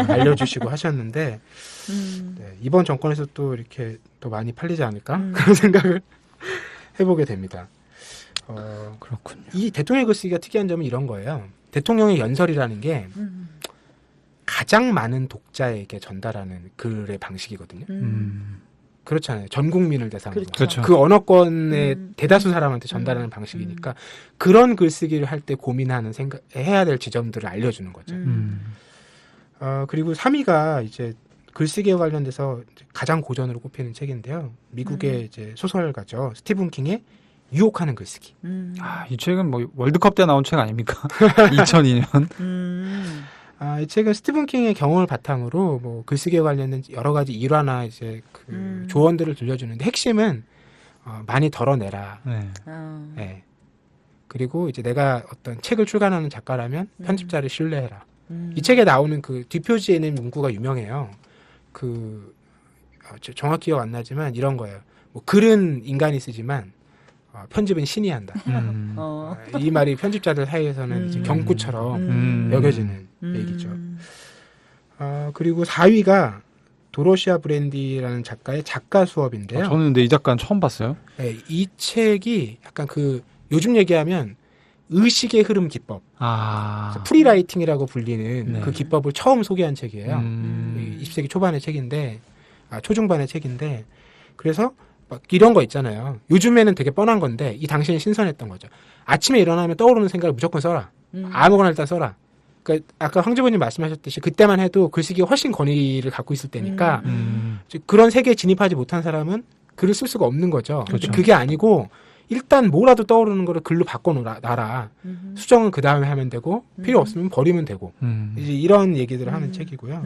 알려주시고 하셨는데 네, 이번 정권에서 또 이렇게 또 많이 팔리지 않을까 그런 생각을 해보게 됩니다. 그렇군요. 이 대통령의 글쓰기가 특이한 점은 이런 거예요. 대통령의 연설이라는 게 가장 많은 독자에게 전달하는 글의 방식이거든요. 그렇잖아요. 전 국민을 대상으로. 그렇죠. 그 언어권의 대다수 사람한테 전달하는 방식이니까 그런 글쓰기를 할 때 고민하는 해야 될 지점들을 알려주는 거죠. 그리고 3위가 이제 글쓰기에 관련돼서 가장 고전으로 꼽히는 책인데요. 미국의 이제 소설가죠. 스티븐 킹의 유혹하는 글쓰기. 이 책은 뭐 월드컵 때 나온 책 아닙니까? 2002년. 이 책은 스티븐 킹의 경험을 바탕으로 뭐 글쓰기에 관련된 여러 가지 일화나 이제 그 조언들을 들려주는데 핵심은 많이 덜어내라. 네. 네. 그리고 이제 내가 어떤 책을 출간하는 작가라면 편집자를 신뢰해라. 이 책에 나오는 그 뒷표지에는 문구가 유명해요. 정확히 기억 안 나지만 이런 거예요. 뭐 글은 인간이 쓰지만 편집은 신이 한다. 이 말이 편집자들 사이에서는 이제 경구처럼 여겨지는 얘기죠. 그리고 4위가 도로시아 브랜디라는 작가의 작가 수업인데요. 저는 근데 이 작가는 처음 봤어요. 네, 이 책이 약간 그 요즘 얘기하면 의식의 흐름 기법, 프리라이팅이라고 불리는 네. 그 기법을 처음 소개한 책이에요. 20세기 초반의 책인데, 초중반의 책인데, 그래서 막 이런 거 있잖아요. 요즘에는 되게 뻔한 건데 이 당시엔 신선했던 거죠. 아침에 일어나면 떠오르는 생각을 무조건 써라. 아무거나 일단 써라. 그러니까 아까 황주부님 말씀하셨듯이 그때만 해도 글쓰기가 훨씬 권위를 갖고 있을 때니까 그런 세계에 진입하지 못한 사람은 글을 쓸 수가 없는 거죠. 그렇죠. 그게 아니고 일단 뭐라도 떠오르는 거를 글로 바꿔놔라. 수정은 그 다음에 하면 되고 필요 없으면 버리면 되고 이제 이런 얘기들을 하는 책이고요.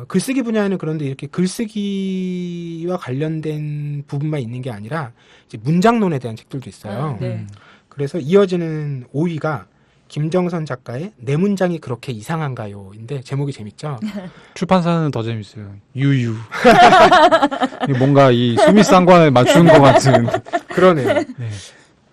글쓰기 분야에는 그런데 이렇게 글쓰기와 관련된 부분만 있는 게 아니라 이제 문장론에 대한 책들도 있어요. 네. 그래서 이어지는 5위가 김정선 작가의 내 문장이 그렇게 이상한가요인데 제목이 재밌죠. 출판사는 더 재밌어요. 유유. 뭔가 이 수미상관에 맞추는 것 같은. 그러네요. 네.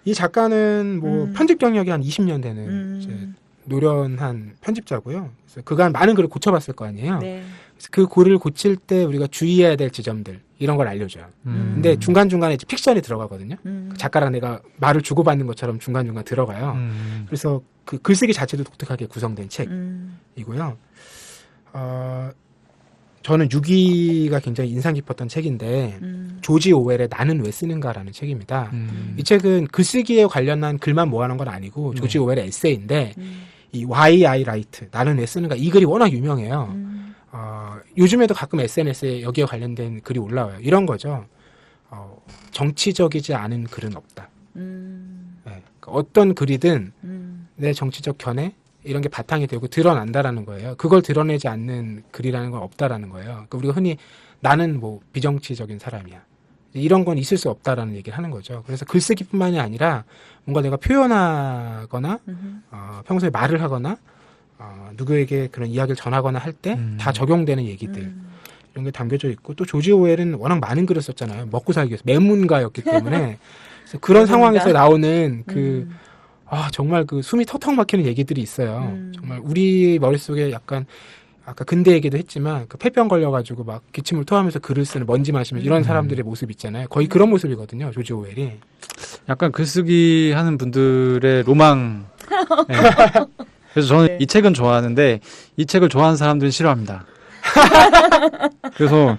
이 작가는 뭐 편집 경력이 한 20년 되는 이제 노련한 편집자고요. 그래서 그간 많은 글을 고쳐봤을 거 아니에요. 네. 그래서 그 글을 고칠 때 우리가 주의해야 될 지점들 이런 걸 알려줘요. 근데 중간중간에 이제 픽션이 들어가거든요. 그 작가랑 내가 말을 주고받는 것처럼 중간중간 들어가요. 그래서 그 글쓰기 자체도 독특하게 구성된 책이고요. 저는 6위가 굉장히 인상 깊었던 책인데 조지 오웰의 나는 왜 쓰는가라는 책입니다. 이 책은 글쓰기에 관련한 글만 모아놓은 건 아니고 조지 오웰의 에세이인데 이 Why I Write, 나는 왜 쓰는가, 이 글이 워낙 유명해요. 요즘에도 가끔 SNS에 여기에 관련된 글이 올라와요. 이런 거죠. 정치적이지 않은 글은 없다. 네, 어떤 글이든 내 정치적 견해 이런 게 바탕이 되고 드러난다라는 거예요. 그걸 드러내지 않는 글이라는 건 없다라는 거예요. 그러니까 우리가 흔히 나는 뭐 비정치적인 사람이야, 이런 건 있을 수 없다라는 얘기를 하는 거죠. 그래서 글쓰기뿐만이 아니라 뭔가 내가 표현하거나 평소에 말을 하거나 누구에게 그런 이야기를 전하거나 할 때 다 적용되는 얘기들 이런 게 담겨져 있고, 또 조지 오웰은 워낙 많은 글을 썼잖아요. 먹고 살기 위해서 매문가였기 때문에 그래서 그런 상황에서 나오는 정말 그 숨이 턱턱 막히는 얘기들이 있어요. 정말 우리 머릿속에 약간 아까 근대 얘기도 했지만 그 폐병 걸려가지고 막 기침을 토하면서 글을 쓰는, 먼지 마시면서 이런 사람들의 모습 있잖아요. 거의 그런 모습이거든요, 조지 오웰이. 약간 글쓰기 하는 분들의 로망. 네. 그래서 저는 이 책은 좋아하는데 이 책을 좋아하는 사람들은 싫어합니다. 그래서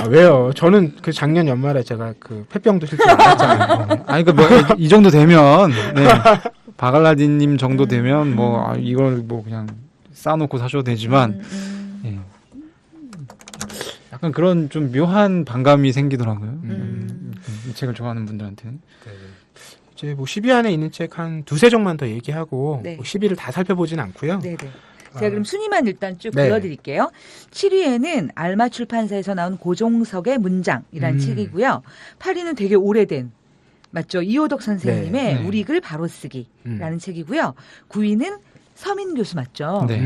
왜요? 저는 그 작년 연말에 제가 그 폐병도 실제로 알았잖아요. 아니 그 뭐 이 정도 되면 바갈라디님 정도 되면 뭐 이걸 뭐 그냥 쌓아놓고 사셔도 되지만 예. 약간 그런 좀 묘한 반감이 생기더라고요. 이 책을 좋아하는 분들한테는. 네. 이제 뭐 10위 안에 있는 책 한 두세 종만 더 얘기하고 네. 뭐 10위를 다 살펴보진 않고요. 네네. 제가 그럼 순위만 일단 쭉 네. 그려드릴게요. 7위에는 알마 출판사에서 나온 고종석의 문장이라는 책이고요. 8위는 되게 오래된, 맞죠? 이호덕 선생님의 네. 우리 글 바로 쓰기라는 책이고요. 9위는 서민 교수 맞죠? 네.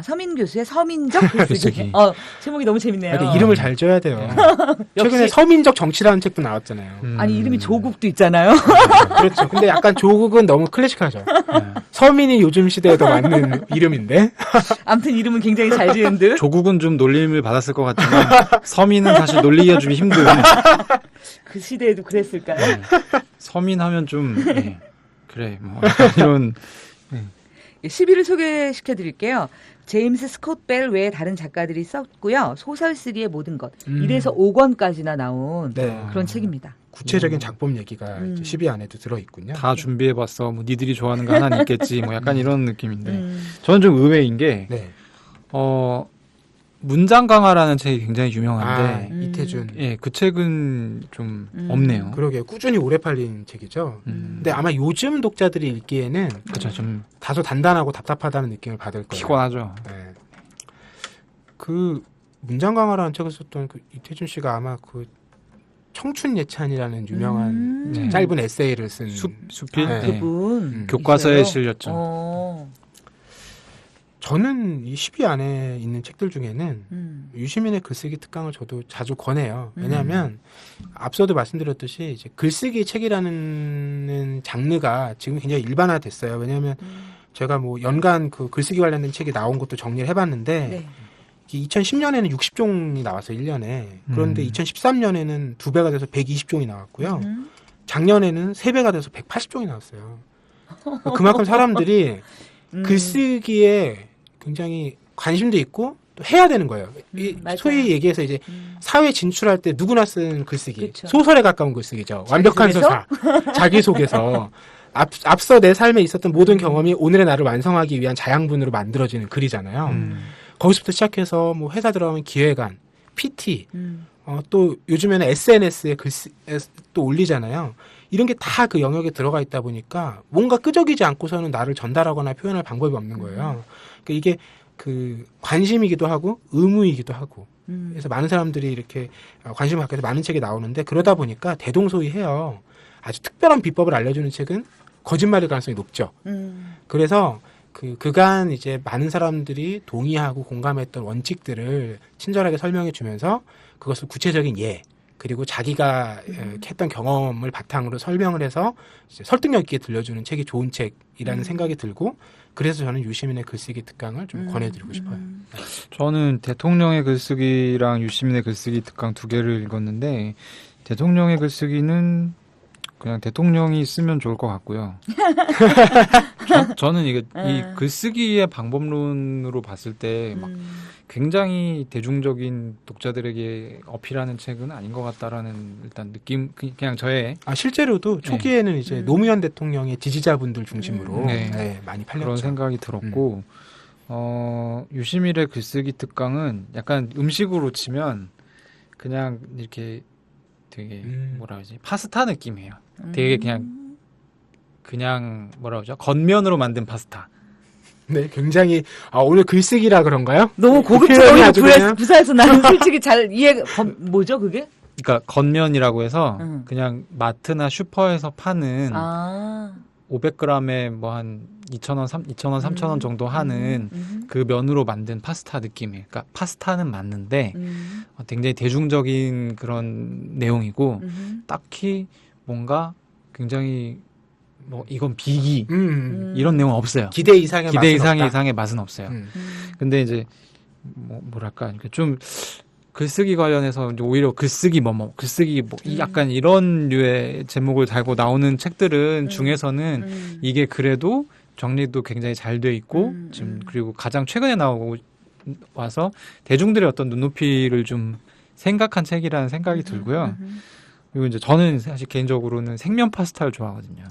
서민 교수의 서민적 글쓰기. 글쓰기. 제목이 너무 재밌네요. 근데 이름을 잘 지어야 돼요. 최근에 역시. 서민적 정치라는 책도 나왔잖아요. 아니 이름이 조국도 있잖아요. 그렇죠. 근데 약간 조국은 너무 클래식하죠. 서민이 요즘 시대에 더 맞는 이름인데. 아무튼 이름은 굉장히 잘 지은 듯. 조국은 좀 놀림을 받았을 것 같지만 서민은 사실 놀리기가 좀 힘든. 그 시대에도 그랬을까요? 서민하면 좀 그래 뭐 이런. 10위를 소개시켜 드릴게요. 제임스 스콧 벨 외에 다른 작가들이 썼고요. 소설 쓰기의 모든 것. 1에서 5권까지나 나온 네. 그런 책입니다. 구체적인 작품 얘기가 이제 10위 안에도 들어있군요. 다 준비해봤어. 뭐 니들이 좋아하는 거 하나는 있겠지. 뭐 약간 이런 느낌인데 저는 좀 의외인 게 네. 문장 강화라는 책이 굉장히 유명한데 이태준. 예, 그 책은 좀 없네요. 그러게요. 꾸준히 오래 팔린 책이죠. 근데 아마 요즘 독자들이 읽기에는 그렇죠. 좀 다소 단단하고 답답하다는 느낌을 받을 거예요. 피곤하죠. 네. 그 문장 강화라는 책을 썼던 그 이태준 씨가 아마 그 청춘 예찬이라는 유명한 짧은 에세이를 쓴 수필 네. 그분 교과서에 있어요? 실렸죠. 저는 이 10위 안에 있는 책들 중에는 유시민의 글쓰기 특강을 저도 자주 권해요. 왜냐하면 앞서도 말씀드렸듯이 이제 글쓰기 책이라는 장르가 지금 굉장히 일반화됐어요. 왜냐하면 제가 뭐 연간 그 글쓰기 관련된 책이 나온 것도 정리를 해봤는데 네. 2010년에는 60종이 나왔어요, 1년에. 그런데 2013년에는 2배가 돼서 120종이 나왔고요. 작년에는 3배가 돼서 180종이 나왔어요. 그만큼 사람들이 글쓰기에 굉장히 관심도 있고 또 해야 되는 거예요. 맞아요. 소위 얘기해서 이제 사회 진출할 때 누구나 쓰는 글쓰기. 그쵸. 소설에 가까운 글쓰기죠. 완벽한 자기소개서? 서사. 자기소개서. 앞서 내 삶에 있었던 모든 경험이 오늘의 나를 완성하기 위한 자양분으로 만들어지는 글이잖아요. 거기서부터 시작해서 뭐 회사 들어가면 기획안, PT, 또 요즘에는 SNS에 또 올리잖아요. 이런 게 다 그 영역에 들어가 있다 보니까 뭔가 끄적이지 않고서는 나를 전달하거나 표현할 방법이 없는 거예요. 그러니까 이게 그 관심이기도 하고 의무이기도 하고 그래서 많은 사람들이 이렇게 관심을 갖게 해서 많은 책이 나오는데 그러다 보니까 대동소이해요. 아주 특별한 비법을 알려주는 책은 거짓말일 가능성이 높죠. 그래서 그간 이제 많은 사람들이 동의하고 공감했던 원칙들을 친절하게 설명해 주면서 그것을 구체적인 예, 그리고 자기가 했던 경험을 바탕으로 설명을 해서 이제 설득력 있게 들려주는 책이 좋은 책이라는 생각이 들고, 그래서 저는 유시민의 글쓰기 특강을 좀 권해드리고 싶어요. 저는 대통령의 글쓰기랑 유시민의 글쓰기 특강 두 개를 읽었는데, 대통령의 글쓰기는 그냥 대통령이 쓰면 좋을 것 같고요. 저는 이 글쓰기의 방법론으로 봤을 때 막 굉장히 대중적인 독자들에게 어필하는 책은 아닌 것 같다라는 일단 느낌, 그냥 저의 실제로도 초기에는 이제 노무현 대통령의 지지자분들 중심으로 많이 팔렸죠. 그런 생각이 들었고, 유시민의 글쓰기 특강은 약간 음식으로 치면 그냥 이렇게 되게 뭐라 그러지, 파스타 느낌이에요. 되게 그냥 뭐라 그러죠, 겉면으로 만든 파스타. 네, 굉장히 오늘 글쓰기라 그런가요? 너무 고급스러운 부사에서 나는 솔직히 잘 뭐죠 그게? 그러니까 겉면이라고 해서 그냥 마트나 슈퍼에서 파는 500g에 뭐 한 2,000원, 3,000원 정도 하는 그 면으로 만든 파스타 느낌이에요. 그러니까 파스타는 맞는데 굉장히 대중적인 그런 내용이고 딱히 뭔가 굉장히 뭐 이건 비기 이런 내용은 없어요. 기대 이상의 맛은 없어요. 근데 이제 뭐랄까 좀 글쓰기 관련해서 오히려 글쓰기 약간 이런 류의 제목을 달고 나오는 책들은 중에서는 이게 그래도 정리도 굉장히 잘 돼 있고 지금 그리고 가장 최근에 와서 대중들의 어떤 눈높이를 좀 생각한 책이라는 생각이 들고요. 그리고 이제 저는 사실 개인적으로는 생면 파스타를 좋아하거든요.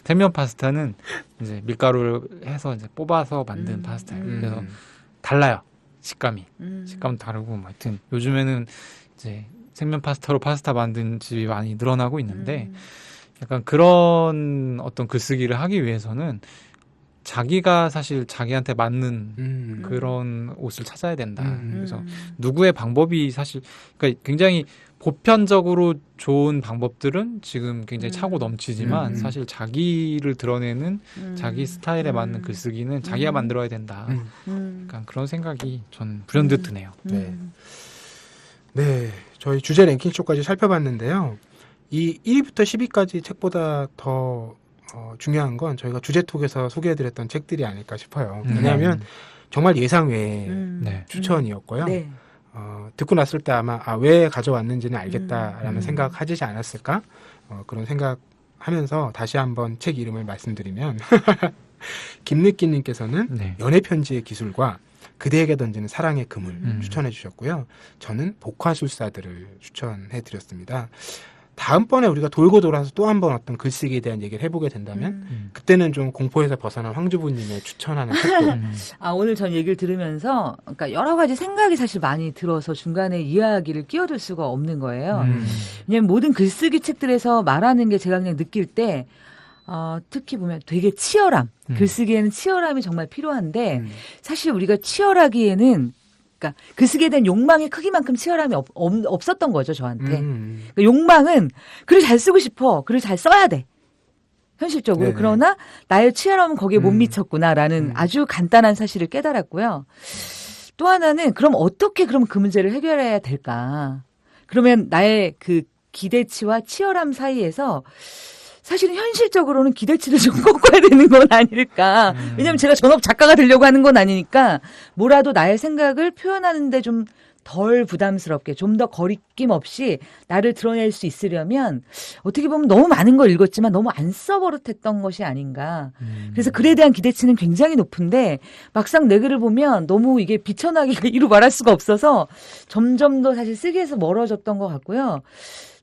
생면 파스타는 이제 밀가루를 해서 이제 뽑아서 만든 파스타예요. 그래서 달라요. 식감은 다르고, 뭐 하여튼 요즘에는 이제 생면 파스타로 파스타 만든 집이 많이 늘어나고 있는데, 약간 그런 어떤 글쓰기를 하기 위해서는 자기가 사실 자기한테 맞는 그런 옷을 찾아야 된다. 그래서 누구의 방법이 사실, 그러니까 굉장히 보편적으로 좋은 방법들은 지금 굉장히 차고 넘치지만 사실 자기를 드러내는 자기 스타일에 맞는 글쓰기는 자기가 만들어야 된다. 약간 그런 생각이 전 불현듯 드네요. 네, 저희 주제 랭킹 쇼까지 살펴봤는데요. 이 1위부터 10위까지 책보다 더 중요한 건 저희가 주제톡에서 소개해드렸던 책들이 아닐까 싶어요. 왜냐하면 정말 예상 외의 추천이었고요. 듣고 났을 때 아마 왜 가져왔는지는 알겠다라는 생각하지 않았을까? 그런 생각하면서 다시 한번 책 이름을 말씀드리면 김느끼님께서는 연애편지의 기술과 그대에게 던지는 사랑의 그물 추천해 주셨고요. 저는 복화술사들을 추천해 드렸습니다. 다음번에 우리가 돌고 돌아서 또 한 번 어떤 글쓰기에 대한 얘기를 해보게 된다면 그때는 좀 공포에서 벗어난 황주부님의 추천하는 책도 오늘 전 얘기를 들으면서 그러니까 여러 가지 생각이 사실 많이 들어서 중간에 이야기를 끼어들 수가 없는 거예요. 왜냐하면 모든 글쓰기 책들에서 말하는 게 제가 그냥 느낄 때 특히 보면 되게 치열함, 글쓰기에는 치열함이 정말 필요한데 사실 우리가 치열하기에는 그러니까 글쓰기에 대한 욕망의 크기만큼 치열함이 없었던 거죠, 저한테. 그러니까 욕망은 글을 잘 쓰고 싶어. 글을 잘 써야 돼. 현실적으로. 네네. 그러나 나의 치열함은 거기에 못 미쳤구나라는 아주 간단한 사실을 깨달았고요. 또 하나는 그럼 어떻게 그럼 그 문제를 해결해야 될까? 그러면 나의 그 기대치와 치열함 사이에서 사실은 현실적으로는 기대치를 좀 꺾어야 되는 건 아닐까. 왜냐하면 제가 전업 작가가 되려고 하는 건 아니니까 뭐라도 나의 생각을 표현하는데 좀 덜 부담스럽게 좀 더 거리낌 없이 나를 드러낼 수 있으려면 어떻게 보면 너무 많은 걸 읽었지만 너무 안 써버릇했던 것이 아닌가. 그래서 글에 대한 기대치는 굉장히 높은데 막상 내 글을 보면 너무 이게 비천하기가 이루 말할 수가 없어서 점점 더 사실 쓰기에서 멀어졌던 것 같고요.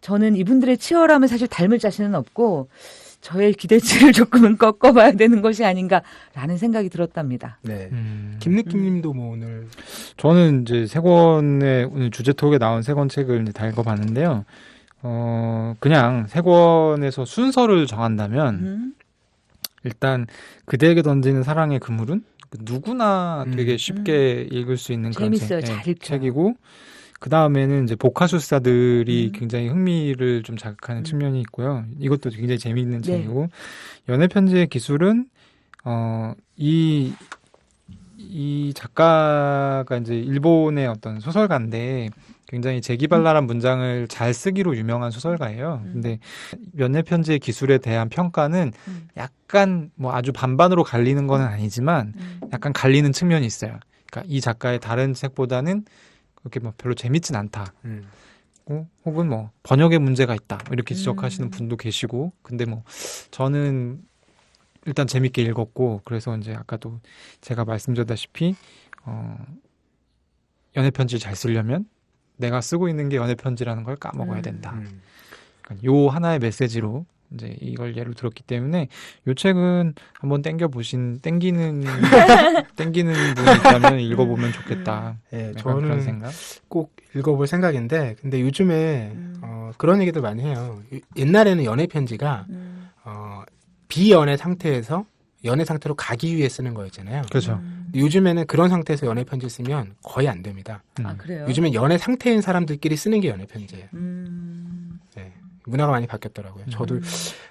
저는 이분들의 치열함을 사실 닮을 자신은 없고 저의 기대치를 조금은 꺾어봐야 되는 것이 아닌가라는 생각이 들었답니다. 네, 김느낌님도 뭐 오늘 저는 이제 세 권의 오늘 주제톡에 나온 세 권 책을 다 읽어봤는데요. 그냥 세 권에서 순서를 정한다면 일단 그대에게 던지는 사랑의 그물은 누구나 되게 쉽게 읽을 수 있는 그런 책이고. 그 다음에는 이제 복화술사들이 굉장히 흥미를 좀 자극하는 측면이 있고요. 이것도 굉장히 재미있는 책이고, 연애편지의 기술은, 이 작가가 이제 일본의 어떤 소설가인데 굉장히 재기발랄한 문장을 잘 쓰기로 유명한 소설가예요. 근데 연애편지의 기술에 대한 평가는 약간 뭐 아주 반반으로 갈리는 건 아니지만 약간 갈리는 측면이 있어요. 그러니까 이 작가의 다른 책보다는 그렇게 뭐 별로 재밌진 않다. 혹은 뭐 번역에 문제가 있다. 이렇게 지적하시는 분도 계시고. 근데 뭐 저는 일단 재밌게 읽었고, 그래서 이제 아까도 제가 말씀드렸다시피 연애편지 잘 쓰려면 내가 쓰고 있는 게 연애편지라는 걸 까먹어야 된다. 그러니까 요 하나의 메시지로 이제 이걸 예로 들었기 때문에 요 책은 한번 땡기는 분이 있다면 읽어보면 좋겠다. 네, 약간 그런 생각. 꼭 읽어볼 생각인데, 근데 요즘에 그런 얘기들 많이 해요. 옛날에는 연애편지가 비연애 상태에서 연애 상태로 가기 위해 쓰는 거였잖아요. 그렇죠. 요즘에는 그런 상태에서 연애 편지 쓰면 거의 안 됩니다. 아, 그래요? 요즘엔 연애 상태인 사람들끼리 쓰는 게 연애 편지예요. 네, 문화가 많이 바뀌었더라고요. 저도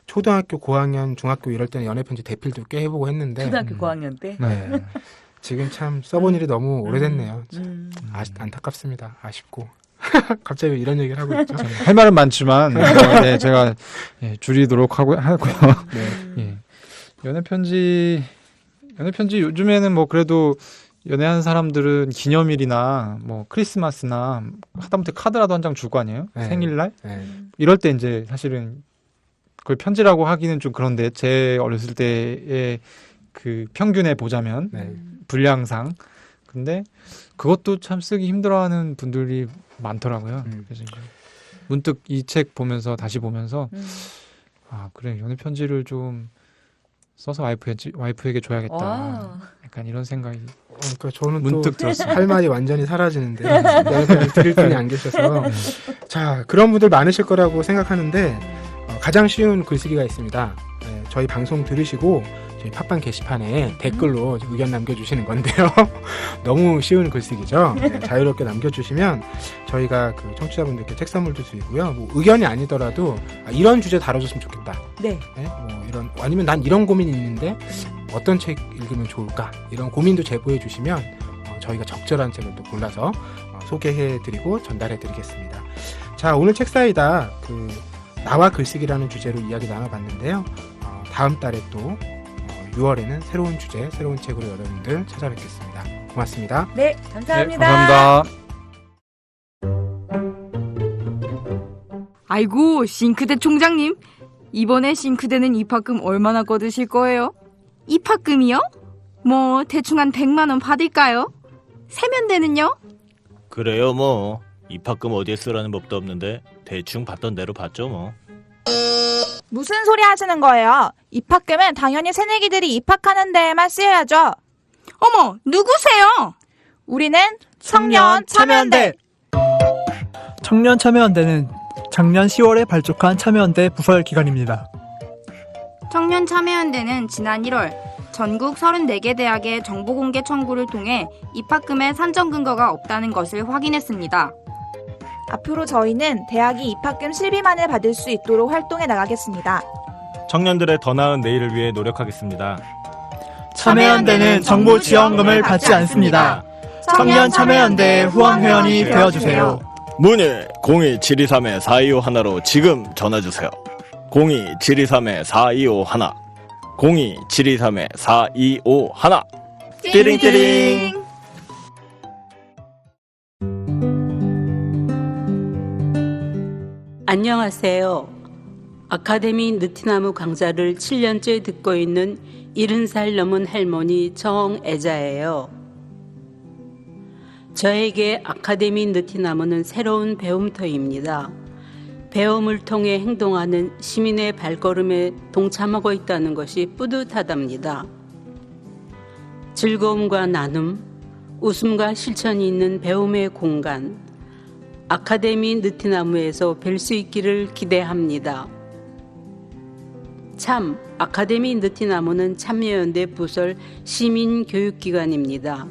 초등학교 고학년, 중학교 이럴 때는 연애 편지 대필도 꽤 해보고 했는데 초등학교 고학년 때? 네. 지금 참 써본 일이 너무 오래됐네요. 안타깝습니다. 아쉽고. 갑자기 왜 이런 얘기를 하고 있죠? 할 말은 많지만 네, 제가 줄이도록 하고요. 네. 연애편지 요즘에는 뭐 그래도 연애하는 사람들은 기념일이나 뭐 크리스마스나 하다못해 카드라도 한 장 줄 거 아니에요? 네. 생일날? 네. 이럴 때 이제 사실은 그걸 편지라고 하기는 좀 그런데 제 어렸을 때의 그 평균에 보자면 분량상 근데 그것도 참 쓰기 힘들어하는 분들이 많더라고요. 그래서 이제 문득 이 책 보면서 다시 보면서 아 그래 연애 편지를 좀 써서 와이프에게 줘야겠다. 와. 약간 이런 생각이 그러니까 저는 문득 또 들었어요. 할 말이 완전히 사라지는데 연애 편지 드릴 분이 안 계셔서 자 그런 분들 많으실 거라고 생각하는데 가장 쉬운 글쓰기가 있습니다. 네, 저희 방송 들으시고 저희 팟빵 게시판에 댓글로 의견 남겨주시는 건데요. 너무 쉬운 글쓰기죠. 네, 자유롭게 남겨주시면 저희가 그 청취자분들께 책 선물도 드리고요. 뭐 의견이 아니더라도 이런 주제 다뤄줬으면 좋겠다. 네. 네? 뭐 이런 아니면 난 이런 고민이 있는데 어떤 책 읽으면 좋을까? 이런 고민도 제보해 주시면 저희가 적절한 책을 또 골라서 소개해드리고 전달해드리겠습니다. 자 오늘 책사이다 그 나와 글쓰기라는 주제로 이야기 나눠봤는데요. 다음 달에 또 6월에는 새로운 주제, 새로운 책으로 여러분들 찾아뵙겠습니다. 고맙습니다. 네, 네, 감사합니다. 감사합니다. 아이고, 싱크대 총장님. 이번에 싱크대는 입학금 얼마나 거두실 거예요? 입학금이요? 뭐 대충 한 100만 원 받을까요? 세면대는요? 그래요 뭐 입학금 어디에 쓰라는 법도 없는데 대충 받던 대로 받죠 뭐. 무슨 소리 하시는 거예요? 입학금은 당연히 새내기들이 입학하는 데에만 쓰여야죠. 어머, 누구세요? 우리는 청년 참여연대. 청년 참여연대는 작년 10월에 발족한 참여연대 부설 기관입니다. 청년 참여연대는 지난 1월 전국 34개 대학의 정보공개 청구를 통해 입학금의 산정 근거가 없다는 것을 확인했습니다. 앞으로 저희는 대학이 입학금 실비만을 받을 수 있도록 활동해 나가겠습니다. 청년들의 더 나은 내일을 위해 노력하겠습니다. 참여연대는 정보 지원금을 받지 않습니다. 청년 참여연대의 후원회원이 되어주세요. 문의 02-723-4251로 지금 전화주세요. 02-723-4251 02-723-4251 띠링띠링. 안녕하세요. 아카데미 느티나무 강좌를 7년째 듣고 있는 70살 넘은 할머니 정애자예요. 저에게 아카데미 느티나무는 새로운 배움터입니다. 배움을 통해 행동하는 시민의 발걸음에 동참하고 있다는 것이 뿌듯하답니다. 즐거움과 나눔, 웃음과 실천이 있는 배움의 공간, 아카데미 느티나무에서 뵐 수 있기를 기대합니다. 참, 아카데미 느티나무는 참여연대 부설 시민교육기관입니다.